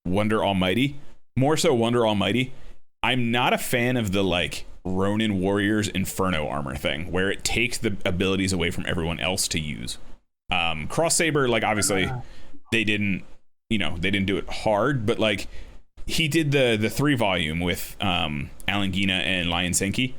Wonder Almighty, more so Wonder Almighty, I'm not a fan of the like Ronin Warriors Inferno armor thing, where it takes the abilities away from everyone else to use. Cross Saber, like obviously they didn't do it hard, but like he did the 3-volume with Alangina and Lion Senki,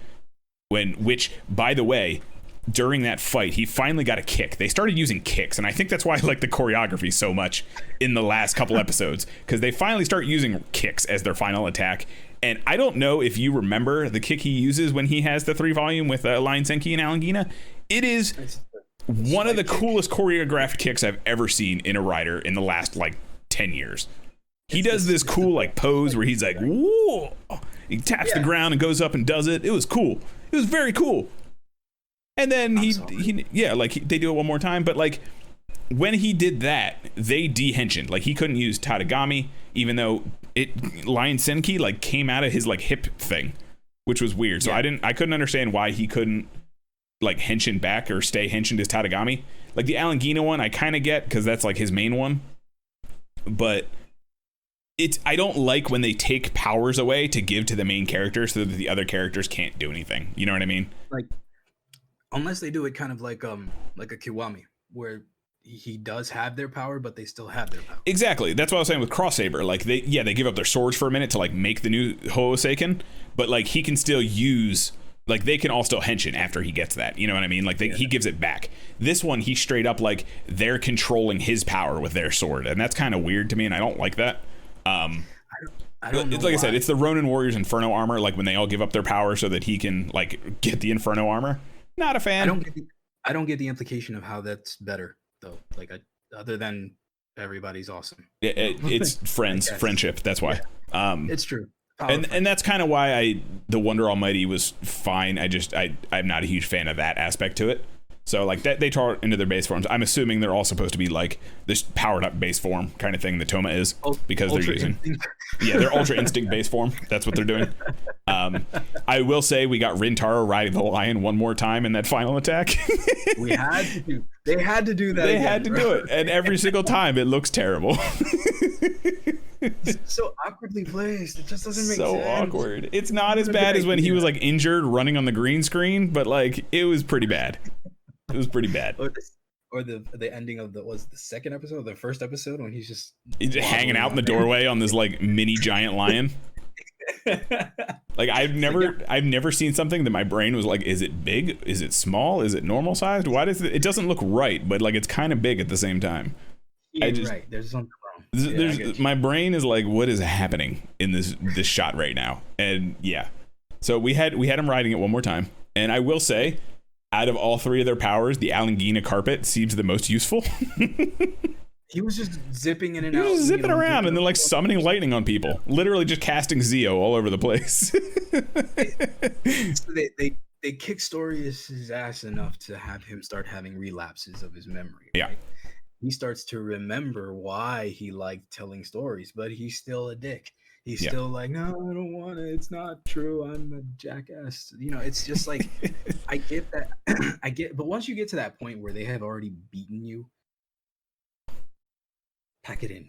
which by the way, during that fight he finally got a kick. They started using kicks, and I think that's why I like the choreography so much in the last couple episodes, because they finally start using kicks as their final attack. And I don't know if you remember the kick he uses when he has the 3-volume with Lion Senki and Alangina. It is one of the coolest choreographed kicks I've ever seen in a rider in the last like 10 years. He does this cool like pose where he's like, whoa, he taps the ground and goes up and does it. It was cool. It was very cool. And then they do it one more time, but like when he did that, they de-henshined. Like he couldn't use Tadagami, even though Lion Senki like came out of his like hip thing, which was weird. So I couldn't understand why he couldn't like henshin back or stay henshined as Tadagami. Like the Alangina one, I kind of get because that's like his main one, but I don't like when they take powers away to give to the main character so that the other characters can't do anything. You know what I mean? Like, unless they do it kind of like a Kiwami, where he does have their power, but they still have their power. Exactly. That's what I was saying with Cross Saber. Like they give up their swords for a minute to like make the new Hooseiken, but like he can still use, like they can all still henshin after he gets that. You know what I mean? Like he gives it back. This one, he straight up like they're controlling his power with their sword, and that's kind of weird to me, and I don't like that. I don't know. Like I said, it's the Ronin Warriors Inferno armor. Like when they all give up their power so that he can like get the Inferno armor. Not a fan. I don't get the implication of how that's better though. Like other than everybody's awesome. It's friendship. That's why. Yeah. It's true. And that's kind of why the Wonder Almighty was fine. I'm not a huge fan of that aspect to it. So like that they tore into their base forms. I'm assuming they're all supposed to be like this powered up base form kind of thing that Toma is, because they're using their Ultra Instinct base form. That's what they're doing. I will say we got Rintaro riding the lion one more time in that final attack. They had to do that. They had to do it, and every single time it looks terrible. It's so awkwardly placed. It just doesn't make sense. So awkward. It's not as bad as when he was like injured running on the green screen, but like it was pretty bad. It was pretty bad. Or the ending of the second episode, or the first episode, when he's just hanging out in the doorway on this like mini giant lion. Like I've never seen something that my brain was like, is it big? Is it small? Is it normal sized? Why does it doesn't look right, but like it's kind of big at the same time. Right. There's something wrong. My brain is like, what is happening in this shot right now? And so we had him riding it one more time, and I will say, out of all three of their powers, the Alangina carpet seems the most useful. He was just zipping in and out. He was zipping around and then like summoning lightning on people. Literally just casting Zeo all over the place. So they kick Storius' ass enough to have him start having relapses of his memory. Yeah. Right? He starts to remember why he liked telling stories, but he's still a dick. He's still like, no, I don't want it. It's not true. I'm a jackass. You know, it's just like, I get that. But once you get to that point where they have already beaten you, pack it in.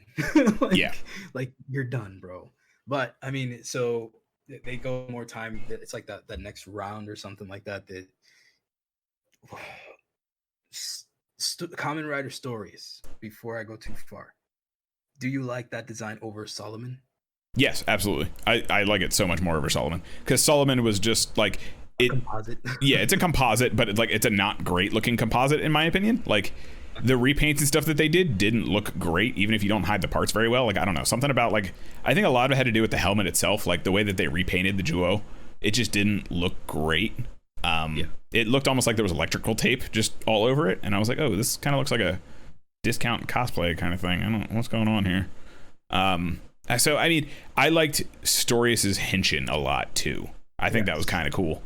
Like you're done, bro. But I mean, so they go more time. It's like that next round or something like that. Kamen Rider stories. Before I go too far, do you like that design over Solomon? Yes, absolutely. I like it so much more over Solomon, because Solomon was just like composite. Yeah, it's a composite, but it's a not great looking composite in my opinion. Like the repaints and stuff that they didn't look great, even if you don't hide the parts very well. Like I don't know, something about like, I think a lot of it had to do with the helmet itself, like the way that they repainted the Juo. It just didn't look great. It looked almost like there was electrical tape just all over it, and I was like, oh, this kind of looks like a discount cosplay kind of thing. I don't know what's going on here. So I mean, I liked Storius's henshin a lot too. I think that was kind of cool.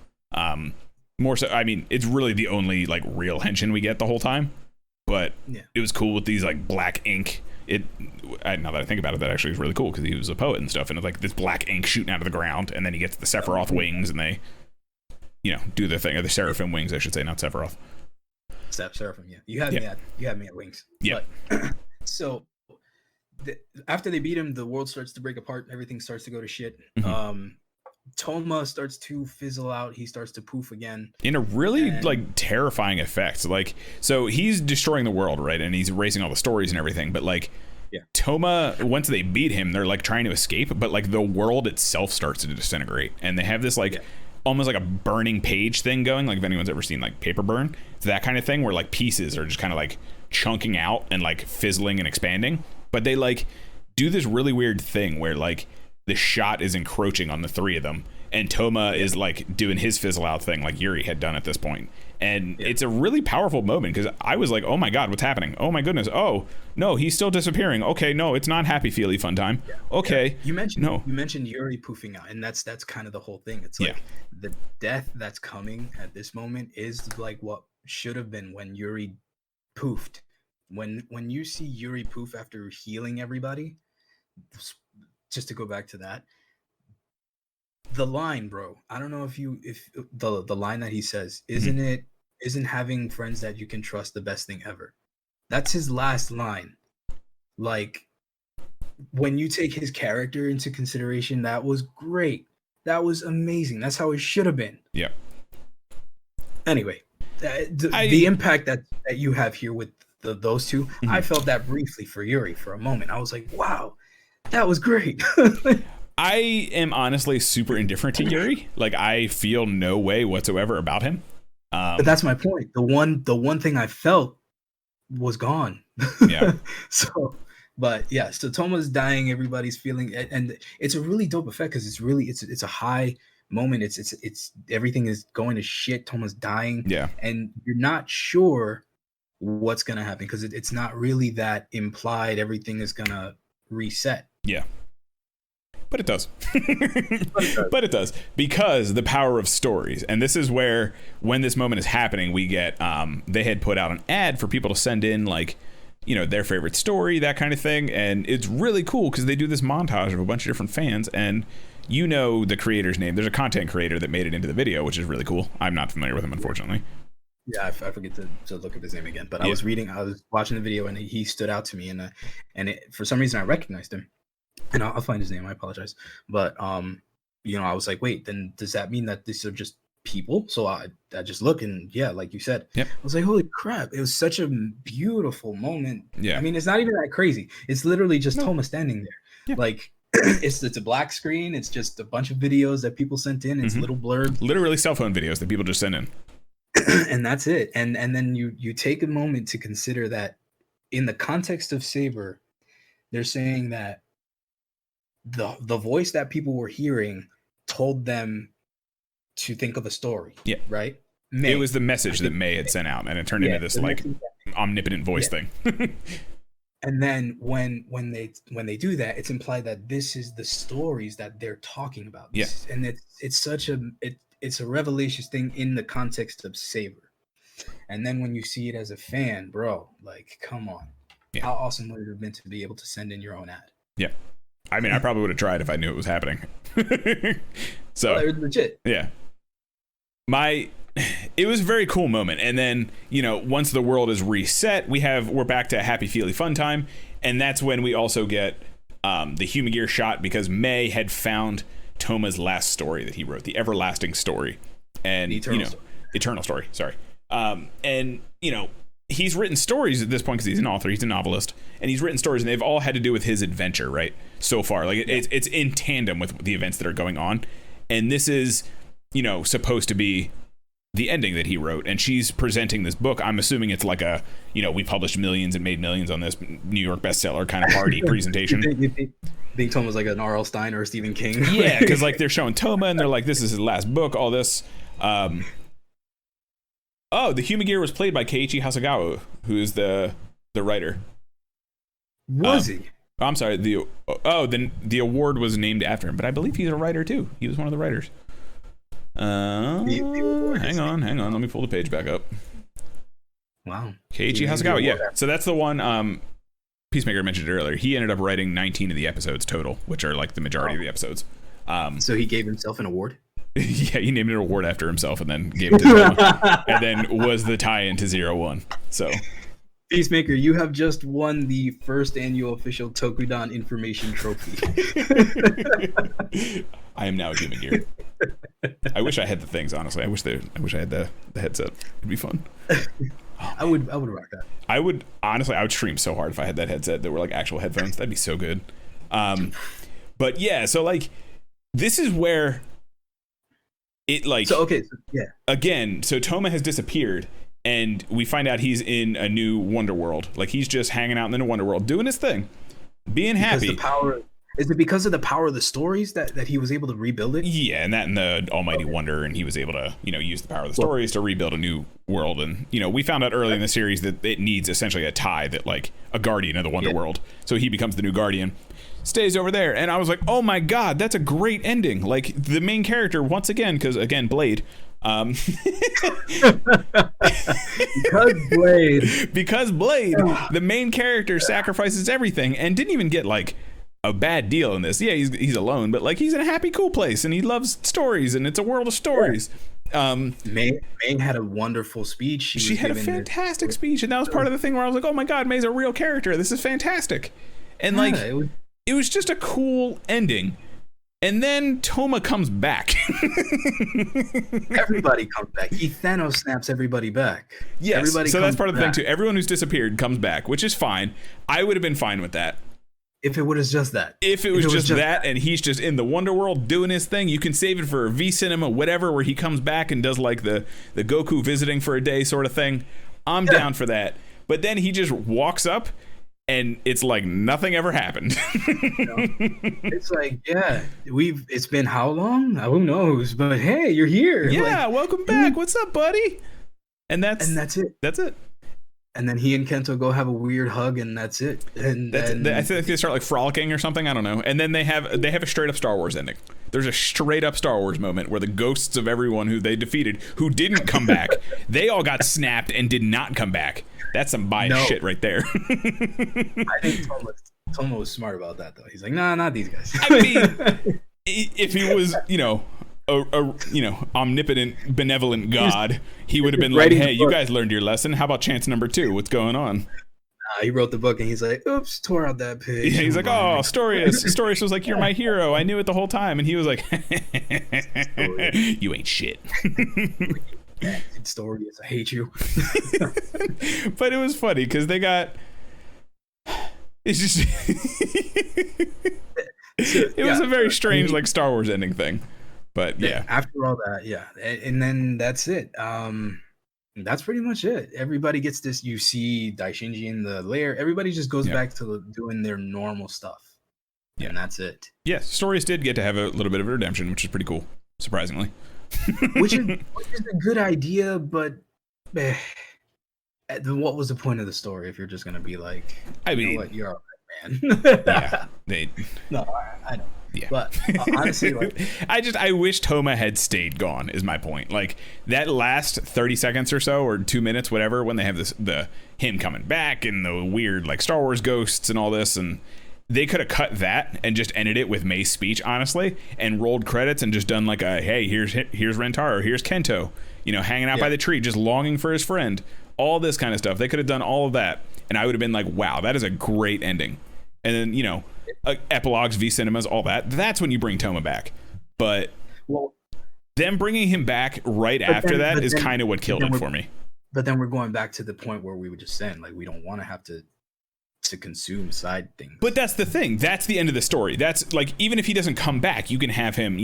More so, I mean, it's really the only like real henshin we get the whole time, but it was cool with these like black ink. Now that I think about it, that actually is really cool, because he was a poet and stuff, and it's like this black ink shooting out of the ground, and then he gets the Sephiroth wings, and they, do their thing, or the Seraphim wings, I should say, not Sephiroth. Seraphim, yeah. You had me at wings. Yeah. But, so after they beat him, the world starts to break apart. Everything starts to go to shit. Mm-hmm. Toma starts to fizzle out. He starts to poof again in a really like terrifying effect. Like, so he's destroying the world, right? And he's erasing all the stories and everything. But like, Toma, once they beat him, they're like trying to escape, but like the world itself starts to disintegrate, and they have this like almost like a burning page thing going. Like if anyone's ever seen like paper burn, it's that kind of thing where like pieces are just kind of like chunking out and like fizzling and expanding. But they like do this really weird thing where like the shot is encroaching on the three of them, and Toma is like doing his fizzle out thing like Yuri had done at this point. And it's a really powerful moment because I was like, oh my god, what's happening? Oh my goodness. Oh no, he's still disappearing. Okay, no, it's not happy feely fun time. Okay. You mentioned Yuri poofing out, and that's kind of the whole thing. It's like the death that's coming at this moment is like what should have been when Yuri poofed. When you see Yuri poof after healing everybody, just to go back to that, the line, bro, I don't know if the line that he says, isn't having friends that you can trust the best thing ever? That's his last line. Like, when you take his character into consideration, that was great. That was amazing. That's how it should have been. Yeah. Anyway, the impact that you have here with those two, I felt that briefly for Yuri for a moment. I was like, wow, that was great. I am honestly super indifferent to Yuri. Like, I feel no way whatsoever about him. But that's my point. The one thing I felt was gone. Yeah. So Toma's dying. Everybody's feeling, and it's a really dope effect because it's a high moment. It's everything is going to shit. Toma's dying. Yeah. And you're not sure what's gonna happen because it's not really that implied. Everything is gonna reset. Yeah. But it does. But it does. Because the power of stories. And this is where, when this moment is happening, we get, they had put out an ad for people to send in, like, you know, their favorite story, that kind of thing. And it's really cool because they do this montage of a bunch of different fans. And you know the creator's name. There's a content creator that made it into the video, which is really cool. I'm not familiar with him, unfortunately. Yeah, I forget to look up his name again. But I was watching the video, and he stood out to me. And for some reason, I recognized him. And I'll find his name. I apologize. But, you know, I was like, wait, then does that mean that these are just people? So I just look, and like you said, I was like, holy crap. It was such a beautiful moment. Yeah. I mean, it's not even that crazy. It's literally just Toma standing there. Yeah. Like, it's a black screen. It's just a bunch of videos that people sent in. It's little blurbs. Literally cell phone videos that people just sent in. And that's it. And then you take a moment to consider that in the context of Saber, they're saying that the voice that people were hearing told them to think of a story. Yeah. Right? May. It was the message that May had sent out, and it turned into this like omnipotent voice thing. And then when they do that, it's implied that this is the stories that they're talking about. Yeah. And it's a revelations thing in the context of Saber. And then when you see it as a fan, bro, like, come on. Yeah. How awesome would it have been to be able to send in your own ad? Yeah. I mean, I probably would have tried if I knew it was happening. So legit. Yeah. It was a very cool moment. And then, you know, once the world is reset, we're back to happy feely fun time. And that's when we also get the Human Gear shot, because May had found Toma's last story that he wrote, the everlasting story. And eternal story. Sorry. And, you know, he's written stories at this point because he's an author, he's a novelist, and he's written stories, and they've all had to do with his adventure, right? So far, like it's in tandem with the events that are going on, and this is, you know, supposed to be the ending that he wrote, and she's presenting this book. I'm assuming it's like a, you know, we published millions and made millions on this New York bestseller kind of party presentation. Think Toma's like an R.L. Stein or a Stephen King? Yeah, because like they're showing Toma, and they're like, this is his last book, all this. Oh, the Human Gear was played by Keiichi Hasegawa, who is the writer. Was he? I'm sorry. The award was named after him, but I believe he's a writer too. He was one of the writers. Hang on. Let me pull the page back up. Wow. Keiichi Hasegawa. Yeah. So that's the one. Peacemaker mentioned it earlier. He ended up writing 19 of the episodes total, which are like the majority of the episodes. So he gave himself an award. Yeah, he named an award after himself and then gave it to Toma, and then was the tie-in to 01. So, Peacemaker, you have just won the first annual official Tokudon information trophy. I am now a Human Gear. I wish I had the things. Honestly, I wish I had the headset. It'd be fun. I would rock that. I would stream so hard if I had that headset that were like actual headphones. That'd be so good. But yeah, so like this is where it like again, so Toma has disappeared, and we find out he's in a new Wonder World. Like he's just hanging out in the Wonder World, doing his thing, being happy. Is it because of the power of the stories that he was able to rebuild it? Yeah, and that and the Almighty Wonder, and he was able to, use the power of the stories to rebuild a new world. And, we found out early in the series that it needs essentially a tie that, like, a guardian of the Wonder World. So he becomes the new guardian, stays over there. And I was like, oh my God, that's a great ending. Like, the main character, once again, because, again, Blade. Because Blade, the main character sacrifices everything and didn't even get, like, a bad deal in this. Yeah, he's alone, but like he's in a happy, cool place, and he loves stories, and it's a world of stories. May had a wonderful speech. She had a fantastic speech, and that was part of the thing where I was like, "Oh my God, May's a real character. This is fantastic," and like it was just a cool ending. And then Toma comes back. Everybody comes back. He Thanos snaps everybody back. Yes, so that's part of the thing too. Everyone who's disappeared comes back, which is fine. I would have been fine with that. If it was just that. If it was just that, and he's just in the Wonder World doing his thing, you can save it for V Cinema, whatever, where he comes back and does like the Goku visiting for a day sort of thing. I'm down for that. But then he just walks up, and it's like nothing ever happened. It's like, it's been how long? Who knows? But hey, you're here. Yeah, like, welcome back. What's up, buddy? And that's it. That's it. And then he and Kento go have a weird hug, and that's it. And I think they start like frolicking or something. I don't know. And then they have a straight up Star Wars ending. There's a straight up Star Wars moment where the ghosts of everyone who they defeated, who didn't come back, they all got snapped and did not come back. That's some biased shit right there. I think Toma was smart about that, though. He's like, nah, not these guys. I mean, if he was, a omnipotent, benevolent God, he would have been like, hey, you guys learned your lesson. How about chance number 2? What's going on? He wrote the book and he's like, oops, tore out that page. Yeah, he's like, oh, Storius was like, you're my hero. I knew it the whole time. And he was like, you ain't shit. Storius, I hate you. But it was funny because they got, it's just, it was a very strange, like, Star Wars ending thing. But yeah. After all that, yeah. And then that's it. That's pretty much it. Everybody gets this. You see Daishinji in the lair. Everybody just goes back to doing their normal stuff. Yeah. And that's it. Yes, Storius did get to have a little bit of a redemption, which is pretty cool, surprisingly. which is a good idea, but what was the point of the story if you're just going to be like, I mean, what, you're all right, man. Yeah. No, I know. Yeah. But honestly, like, I wish Toma had stayed gone is my point. Like that last 30 seconds or so, or 2 minutes, whatever, when they have him coming back and the weird like Star Wars ghosts and all this, and they could have cut that and just ended it with May's speech, honestly, and rolled credits and just done like a, hey, here's Rentaro, here's Kento, hanging out by the tree, just longing for his friend, all this kind of stuff. They could have done all of that, and I would have been like, wow, that is a great ending. And then, epilogues, V cinemas, all that. That's when you bring Toma back. But them bringing him back right after that is kind of what killed it for me. But then we're going back to the point where we were just saying, like, we don't want to have to consume side things. But that's the thing. That's the end of the story. That's like, even if he doesn't come back, you can have him,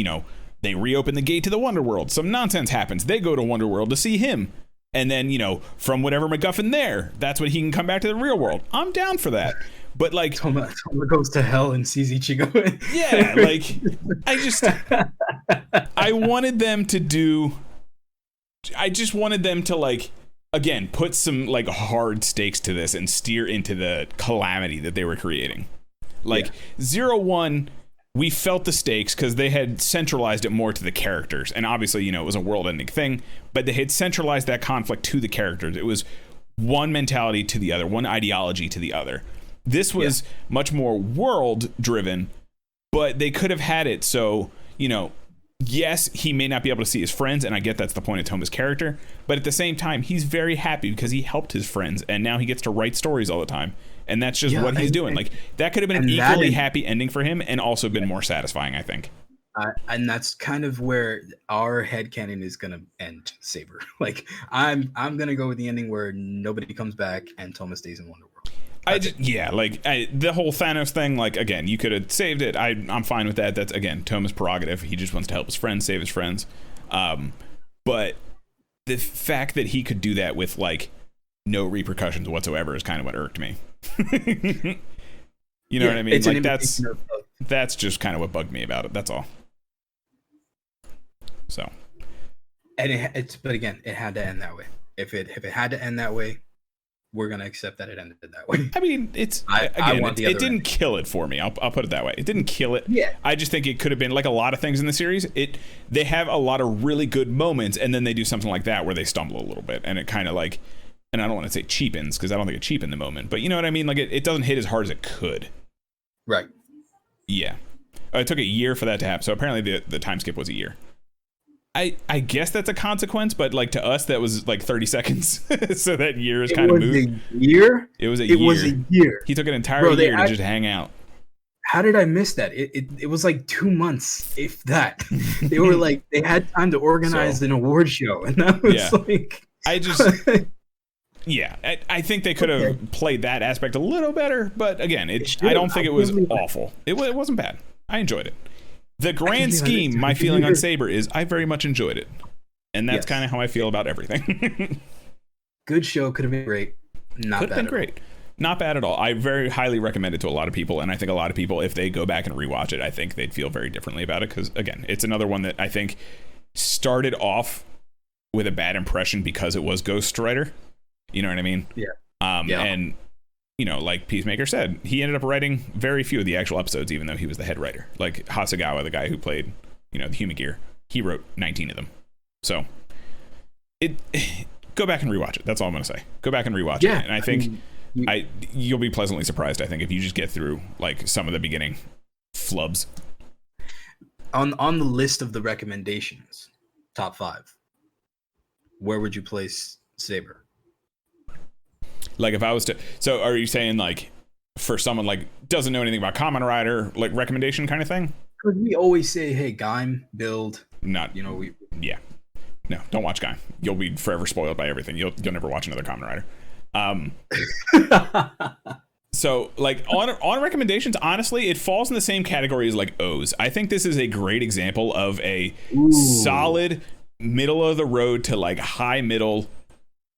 they reopen the gate to the Wonder World. Some nonsense happens. They go to Wonder World to see him. And then, from whatever MacGuffin there, that's when he can come back to the real world. I'm down for that. But like Toma goes to hell and sees Ichigo. Yeah, like I wanted them to like, again, put some like hard stakes to this and steer into the calamity that they were creating. Like 0-1, we felt the stakes because they had centralized it more to the characters. And obviously, it was a world-ending thing, but they had centralized that conflict to the characters. It was one mentality to the other, one ideology to the other. This was much more world-driven, but they could have had it so, yes, he may not be able to see his friends, and I get that's the point of Toma's character, but at the same time, he's very happy because he helped his friends, and now he gets to write stories all the time, and that's just what he's doing. Like, that could have been an equally happy ending for him and also been more satisfying, I think. And that's kind of where our headcanon is going to end Saber. Like, I'm going to go with the ending where nobody comes back and Toma stays in Wonder World. The whole Thanos thing, like, again, you could have saved it. I'm fine with that. That's, again, Toma's prerogative. He just wants to help his friends, save his friends. But the fact that he could do that with, like, no repercussions whatsoever is kind of what irked me. You know what I mean? It's like, an that's of that's just kind of what bugged me about it. That's all. So. And but again, it had to end that way. If it had to end that way, we're gonna accept that it ended that way. I mean, it didn't kill it for me. I'll put it that way. It didn't kill it. Yeah. I just think it could have been like a lot of things in the series. They have a lot of really good moments, and then they do something like that where they stumble a little bit, and it kind of like, and I don't want to say cheapens because I don't think it cheapened the moment, but you know what I mean. Like it doesn't hit as hard as it could. Right. Yeah. It took a year for that to happen. So apparently the time skip was a year. I guess that's a consequence, but like to us that was like 30 seconds. So that year is kind of moved. It was a year. He took an entire year to just hang out. How did I miss that? It was like 2 months, if that. They were like, they had time to organize an award show, and that was like. I think they could have played that aspect a little better, but again, I don't think it was awful. It wasn't bad. I enjoyed it. The grand scheme, my feeling on Saber is I very much enjoyed it. And that's kind of how I feel about everything. Good show. Could have been great. Could have been great. Not bad at all. I very highly recommend it to a lot of people. And I think a lot of people, if they go back and rewatch it, I think they'd feel very differently about it. Because, again, it's another one that I think started off with a bad impression because it was Ghost Rider. You know what I mean? Yeah. And, you know, like Peacemaker said, he ended up writing very few of the actual episodes, even though he was the head writer. Like Hasegawa, the guy who played, you know, the Human Gear, he wrote 19 of them. So go back and rewatch it. That's all I'm going to say. Go back and rewatch it. And I think you'll be pleasantly surprised, I think, if you just get through like some of the beginning flubs. On the list of the recommendations, top 5, where would you place Saber? Like if I was to, so are you saying like for someone like doesn't know anything about Kamen Rider, like recommendation kind of thing? Because we always say, hey, Gaim, build. Not, you know, yeah. No, don't watch Gaim. You'll be forever spoiled by everything. You'll never watch another Kamen Rider. So like on recommendations, honestly, it falls in the same category as like O's. I think this is a great example of a solid middle of the road to like high middle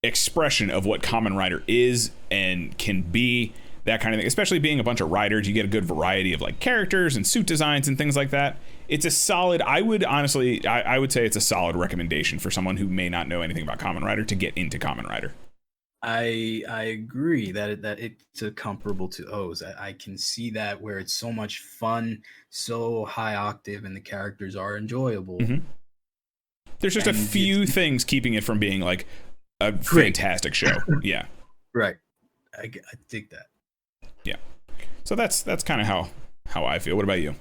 expression of what Kamen Rider is and can be, that kind of thing. Especially being a bunch of riders, you get a good variety of like characters and suit designs and things like that. It's a solid, I would say it's a solid recommendation for someone who may not know anything about Kamen Rider to get into Kamen Rider. I agree that it's a comparable to O's. I can see that where it's so much fun, so high octave, and the characters are enjoyable. Mm-hmm. There's just a few things keeping it from being like a fantastic show. Yeah. Right. I dig that. Yeah. So that's kind of how I feel. What about you?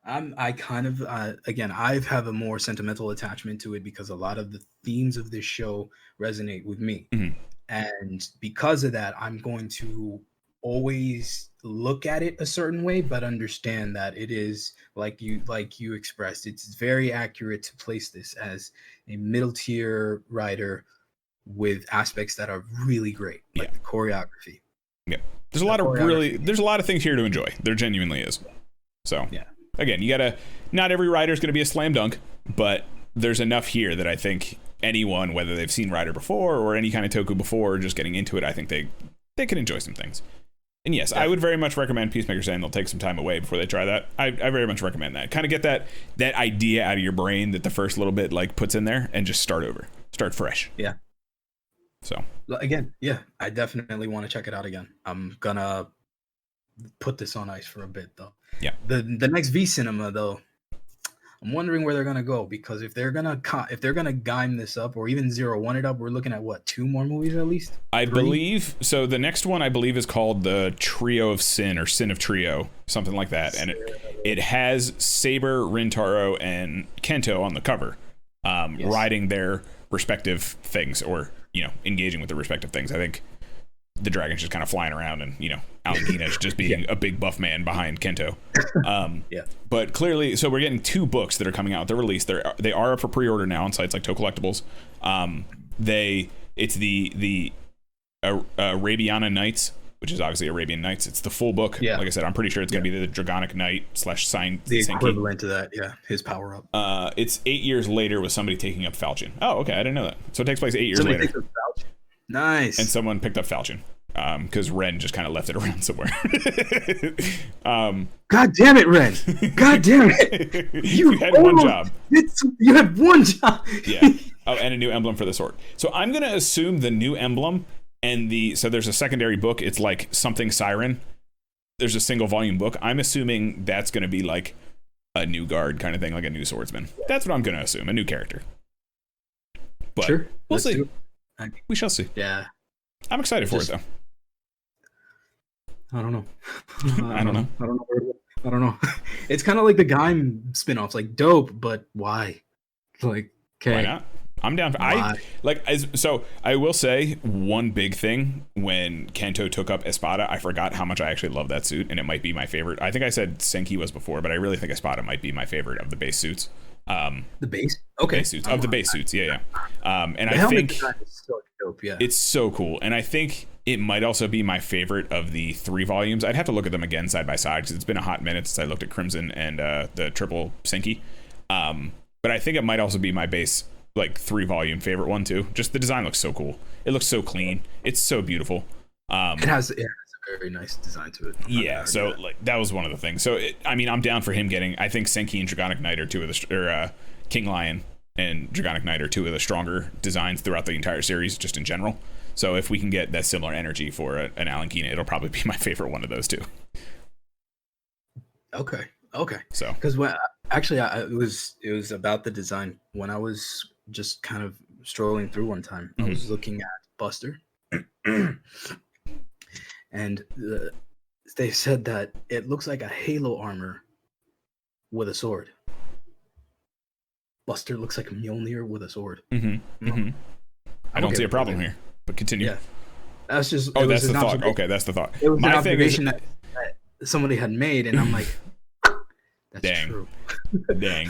I kind of again, I have a more sentimental attachment to it because a lot of the themes of this show resonate with me. Mm-hmm. And because of that, I'm going to always look at it a certain way, but understand that it is like you expressed, it's very accurate to place this as a middle tier rider with aspects that are really great, like the choreography. Yeah, there's a lot of things here to enjoy. There genuinely is. So again, not every rider is going to be a slam dunk, but there's enough here that I think anyone, whether they've seen Rider before or any kind of Toku before or just getting into it, I think they could enjoy some things. And yes, I would very much recommend Peacemaker saying they'll take some time away before they try that. I very much recommend that. Kind of get that idea out of your brain that the first little bit like puts in there and just start over. Start fresh. Yeah. So again, I definitely want to check it out again. I'm gonna put this on ice for a bit though. Yeah. The next V Cinema though, I'm wondering where they're gonna go, because if they're gonna Gaim this up or even 0-1 it up, we're looking at what, 2 more movies at least? I believe so. The next one I believe is called the Trio of Sin or Sin of Trio, something like that, and it has Saber, Rintaro, and Kento on the cover, riding their respective things, or engaging with their respective things. I think the dragon's just kind of flying around, and Alanina's just being a big buff man behind Kento. But clearly, so we're getting 2 books that are coming out. They're released. They are up for pre-order now on sites like Tokollectibles. It's the Arabiana Nights, which is obviously Arabian Nights. It's the full book. Like I said, I'm pretty sure it's going to be the Dragonic Knight / Sign. The equivalent to that, his power up. It's 8 years later with somebody taking up Falchion. Oh, okay, I didn't know that. So it takes place 8 years later. Nice. And someone picked up Falchion. because Ren just kind of left it around somewhere. God damn it, Ren! God damn it! You had one job. You had one job. Yeah. Oh, and a new emblem for the sword. So I'm gonna assume the new emblem and so there's a secondary book. It's like something Siren. There's a single volume book. I'm assuming that's gonna be like a new guard kind of thing, like a new swordsman. That's what I'm gonna assume. A new character. But sure, we'll see. We shall see. Yeah. I'm excited for it though. I don't know. I don't know. I don't know. It's kind of like the Gaim spinoffs, like dope, but why? Like, okay. Why not? I'm down for so I will say one big thing when Kento took up Espada, I forgot how much I actually love that suit, and it might be my favorite. I think I said Senki was before, but I really think Espada might be my favorite of the base suits. The base? Okay. Base suits. Of the base suits, yeah. And I think is so dope, yeah. It's so cool. And I think it might also be my favorite of the 3 volumes. I'd have to look at them again side by side because it's been a hot minute since I looked at Crimson and the triple Senki. But I think it might also be my base, like 3-volume favorite one too. Just the design looks so cool. It looks so clean. It's so beautiful. It has a very nice design to it. Yeah, so like that was one of the things. So I'm down for him getting. I think Senki and Dragonic Knight are two of the King Lion and Dragonic Knight are two of the stronger designs throughout the entire series, just in general. So if we can get that similar energy for an Alan Kina, it'll probably be my favorite one of those two. Okay. So because it was about the design when I was just kind of strolling through one time. I was looking at Buster. And they said that it looks like a Halo armor with a sword. Buster looks like a Mjolnir with a sword. I don't see a problem here, but continue. Yeah, that's just. Oh, that's the thought. Okay, that's the thought. It was an observation that somebody had made, and I'm like, that's dang. True. Dang.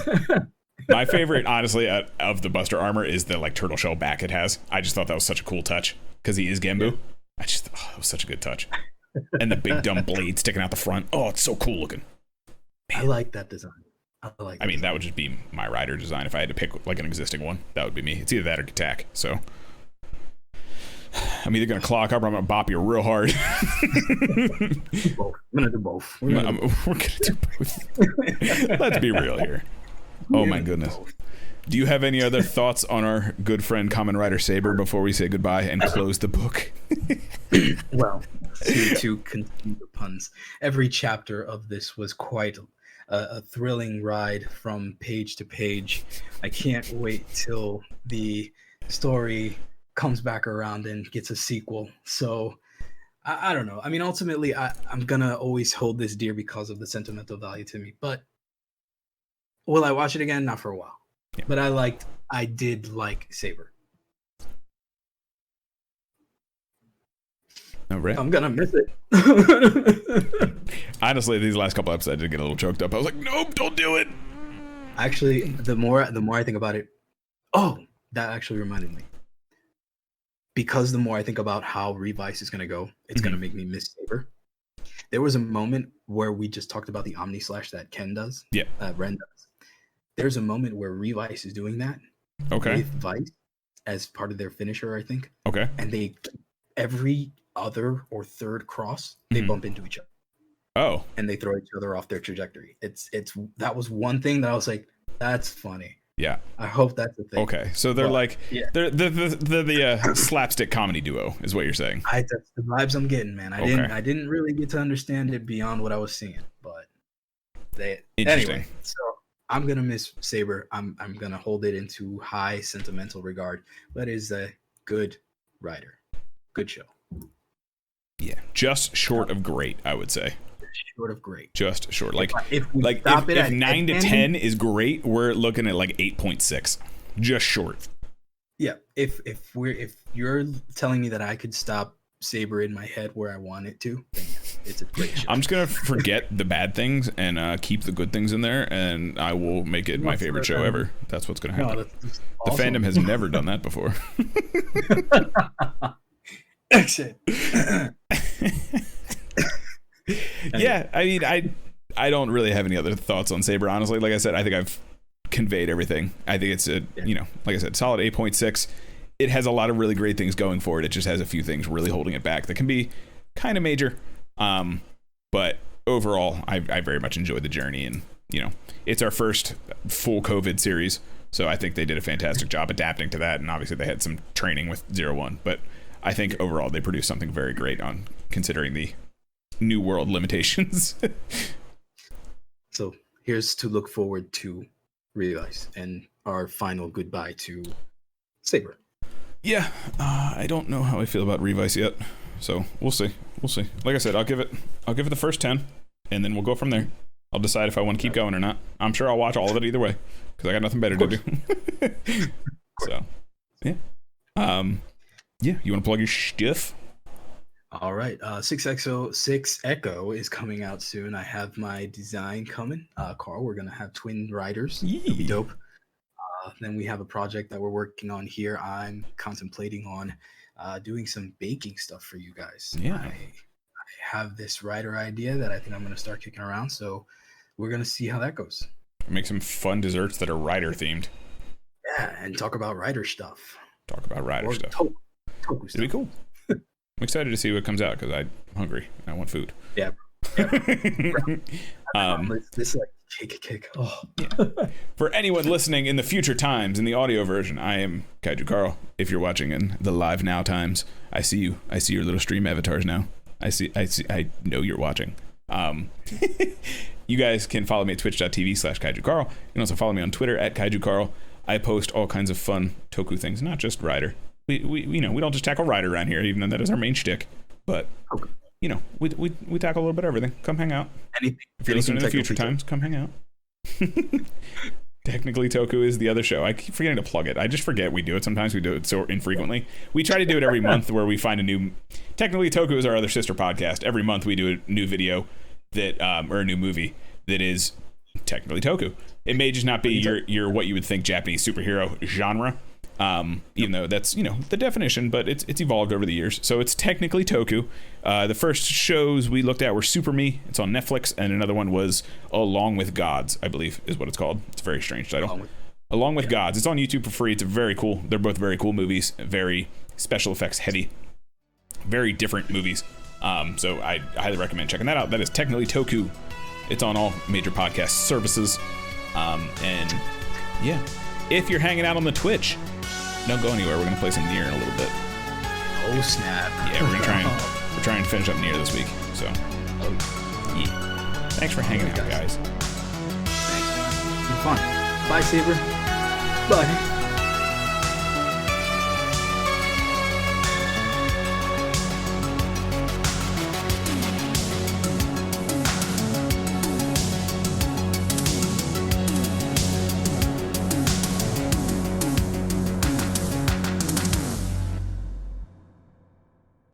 My favorite, honestly, of the Buster armor is the like turtle shell back it has. I just thought that was such a cool touch because he is Genbu. Yeah. It was such a good touch. And the big dumb blade sticking out the front. Oh, it's so cool looking. Man. I like that design. I mean, that would just be my rider design if I had to pick like an existing one. That would be me. It's either that or attack. So I'm either gonna clock up or I'm gonna bop you real hard. I'm gonna do both. We're gonna do both. Let's be real here. Oh my goodness. Do you have any other thoughts on our good friend Kamen Rider Saber before we say goodbye and close the book? Well, to continue the puns, every chapter of this was quite a thrilling ride from page to page. I can't wait till the story comes back around and gets a sequel. So I don't know. I mean, ultimately, I'm gonna always hold this dear because of the sentimental value to me. But will I watch it again? Not for a while. Yeah. But I did like Saber. Oh, right. I'm gonna miss it. Honestly, these last couple episodes I did get a little choked up. I was like, nope, don't do it. Actually, the more I think about it, that actually reminded me. Because the more I think about how Revice is gonna go, it's gonna make me miss Saber. There was a moment where we just talked about the Omni Slash that Ken does. Yeah. Ren does. There's a moment where Revice is doing that. Okay. With Vice as part of their finisher, I think. Okay. And they every other or third cross, they bump into each other. Oh. And they throw each other off their trajectory. It's that was one thing that I was like, that's funny. Yeah. I hope that's a thing. Okay. So they're they're the slapstick comedy duo is what you're saying. That's the vibes I'm getting, man. I didn't really get to understand it beyond what I was seeing, but anyway. So I'm gonna miss Saber. I'm gonna hold it into high sentimental regard, but it's a good rider, good show. Yeah, just short of great, I would say. Short of great. Just short. If if 9 to 10 is great, we're looking at like 8.6. Just short. Yeah. If you're telling me that I could stop Saber in my head where I want it to, then it's a great show. I'm just gonna forget the bad things and keep the good things in there, and I will make it my favorite show ever. That's what's gonna happen. That's awesome. The fandom has never done that before. Exit. Yeah, I mean, I don't really have any other thoughts on Saber, honestly. Like I said, I think I've conveyed everything. I think it's like I said, solid 8.6. it has a lot of really great things going for it. It just has a few things really holding it back that can be kind of major. But overall, I very much enjoyed the journey, and it's our first full COVID series, so I think they did a fantastic job adapting to that. And obviously, they had some training with 01, but I think overall they produced something very great on considering the new world limitations. So here's to look forward to Realize and our final goodbye to Saber. Yeah, I don't know how I feel about Revice yet, so we'll see. Like I said, I'll give it the first 10, and then we'll go from there. I'll decide if I want to keep going or not. I'm sure I'll watch all of it either way because I got nothing better to do. So, yeah. You want to plug your stuff? All right. 6 Echo is coming out soon. I have my design coming. Carl, we're gonna have twin riders. It'll be dope. Then we have a project that we're working on here. I'm contemplating on doing some baking stuff for you guys. Yeah. I have this rider idea that I think I'm going to start kicking around. So we're going to see how that goes. Make some fun desserts that are rider themed. Yeah, and talk about rider stuff. Toku stuff. It'd be cool. I'm excited to see what comes out because I'm hungry. I want food. Yeah. This like cake. Oh. Yeah. For anyone listening in the future times in the audio version, I am Kaiju Carl. If you're watching in the live now times, I see you. I see your little stream avatars now. I know you're watching. You guys can follow me at twitch.tv/Kaiju Carl. You can also follow me on Twitter at Kaiju Carl. I post all kinds of fun Toku things, not just Rider. We don't just tackle Rider around here, even though that is our main shtick. But we tackle a little bit of everything. Come hang out. If you're listening in the future times, come hang out. Technically Toku is the other show. I keep forgetting to plug it. I just forget we do it. Sometimes we do it so infrequently. We try to do it every month where we find a new... Technically Toku is our other sister podcast. Every month we do a new video that or a new movie that is technically Toku. It may just not be your what you would think Japanese superhero genre. Even though that's the definition, but it's evolved over the years, so it's technically Toku. The first shows we looked at were Super Me, it's on Netflix, and another one was Along with Gods, I believe is what it's called. It's a very strange title. Along with Gods. It's on YouTube for free. It's very cool. They're both very cool movies, very special effects heavy, very different movies. So I highly recommend checking that out. That is technically Toku. It's on all major podcast services. And yeah, if you're hanging out on the Twitch, don't go anywhere. We're gonna play some Nier in a little bit. Oh snap! Yeah, we're trying and finish up Nier this week. So, yeah. Thanks for hanging out, guys. Thanks. It's been fun. Bye, Saber. Bye.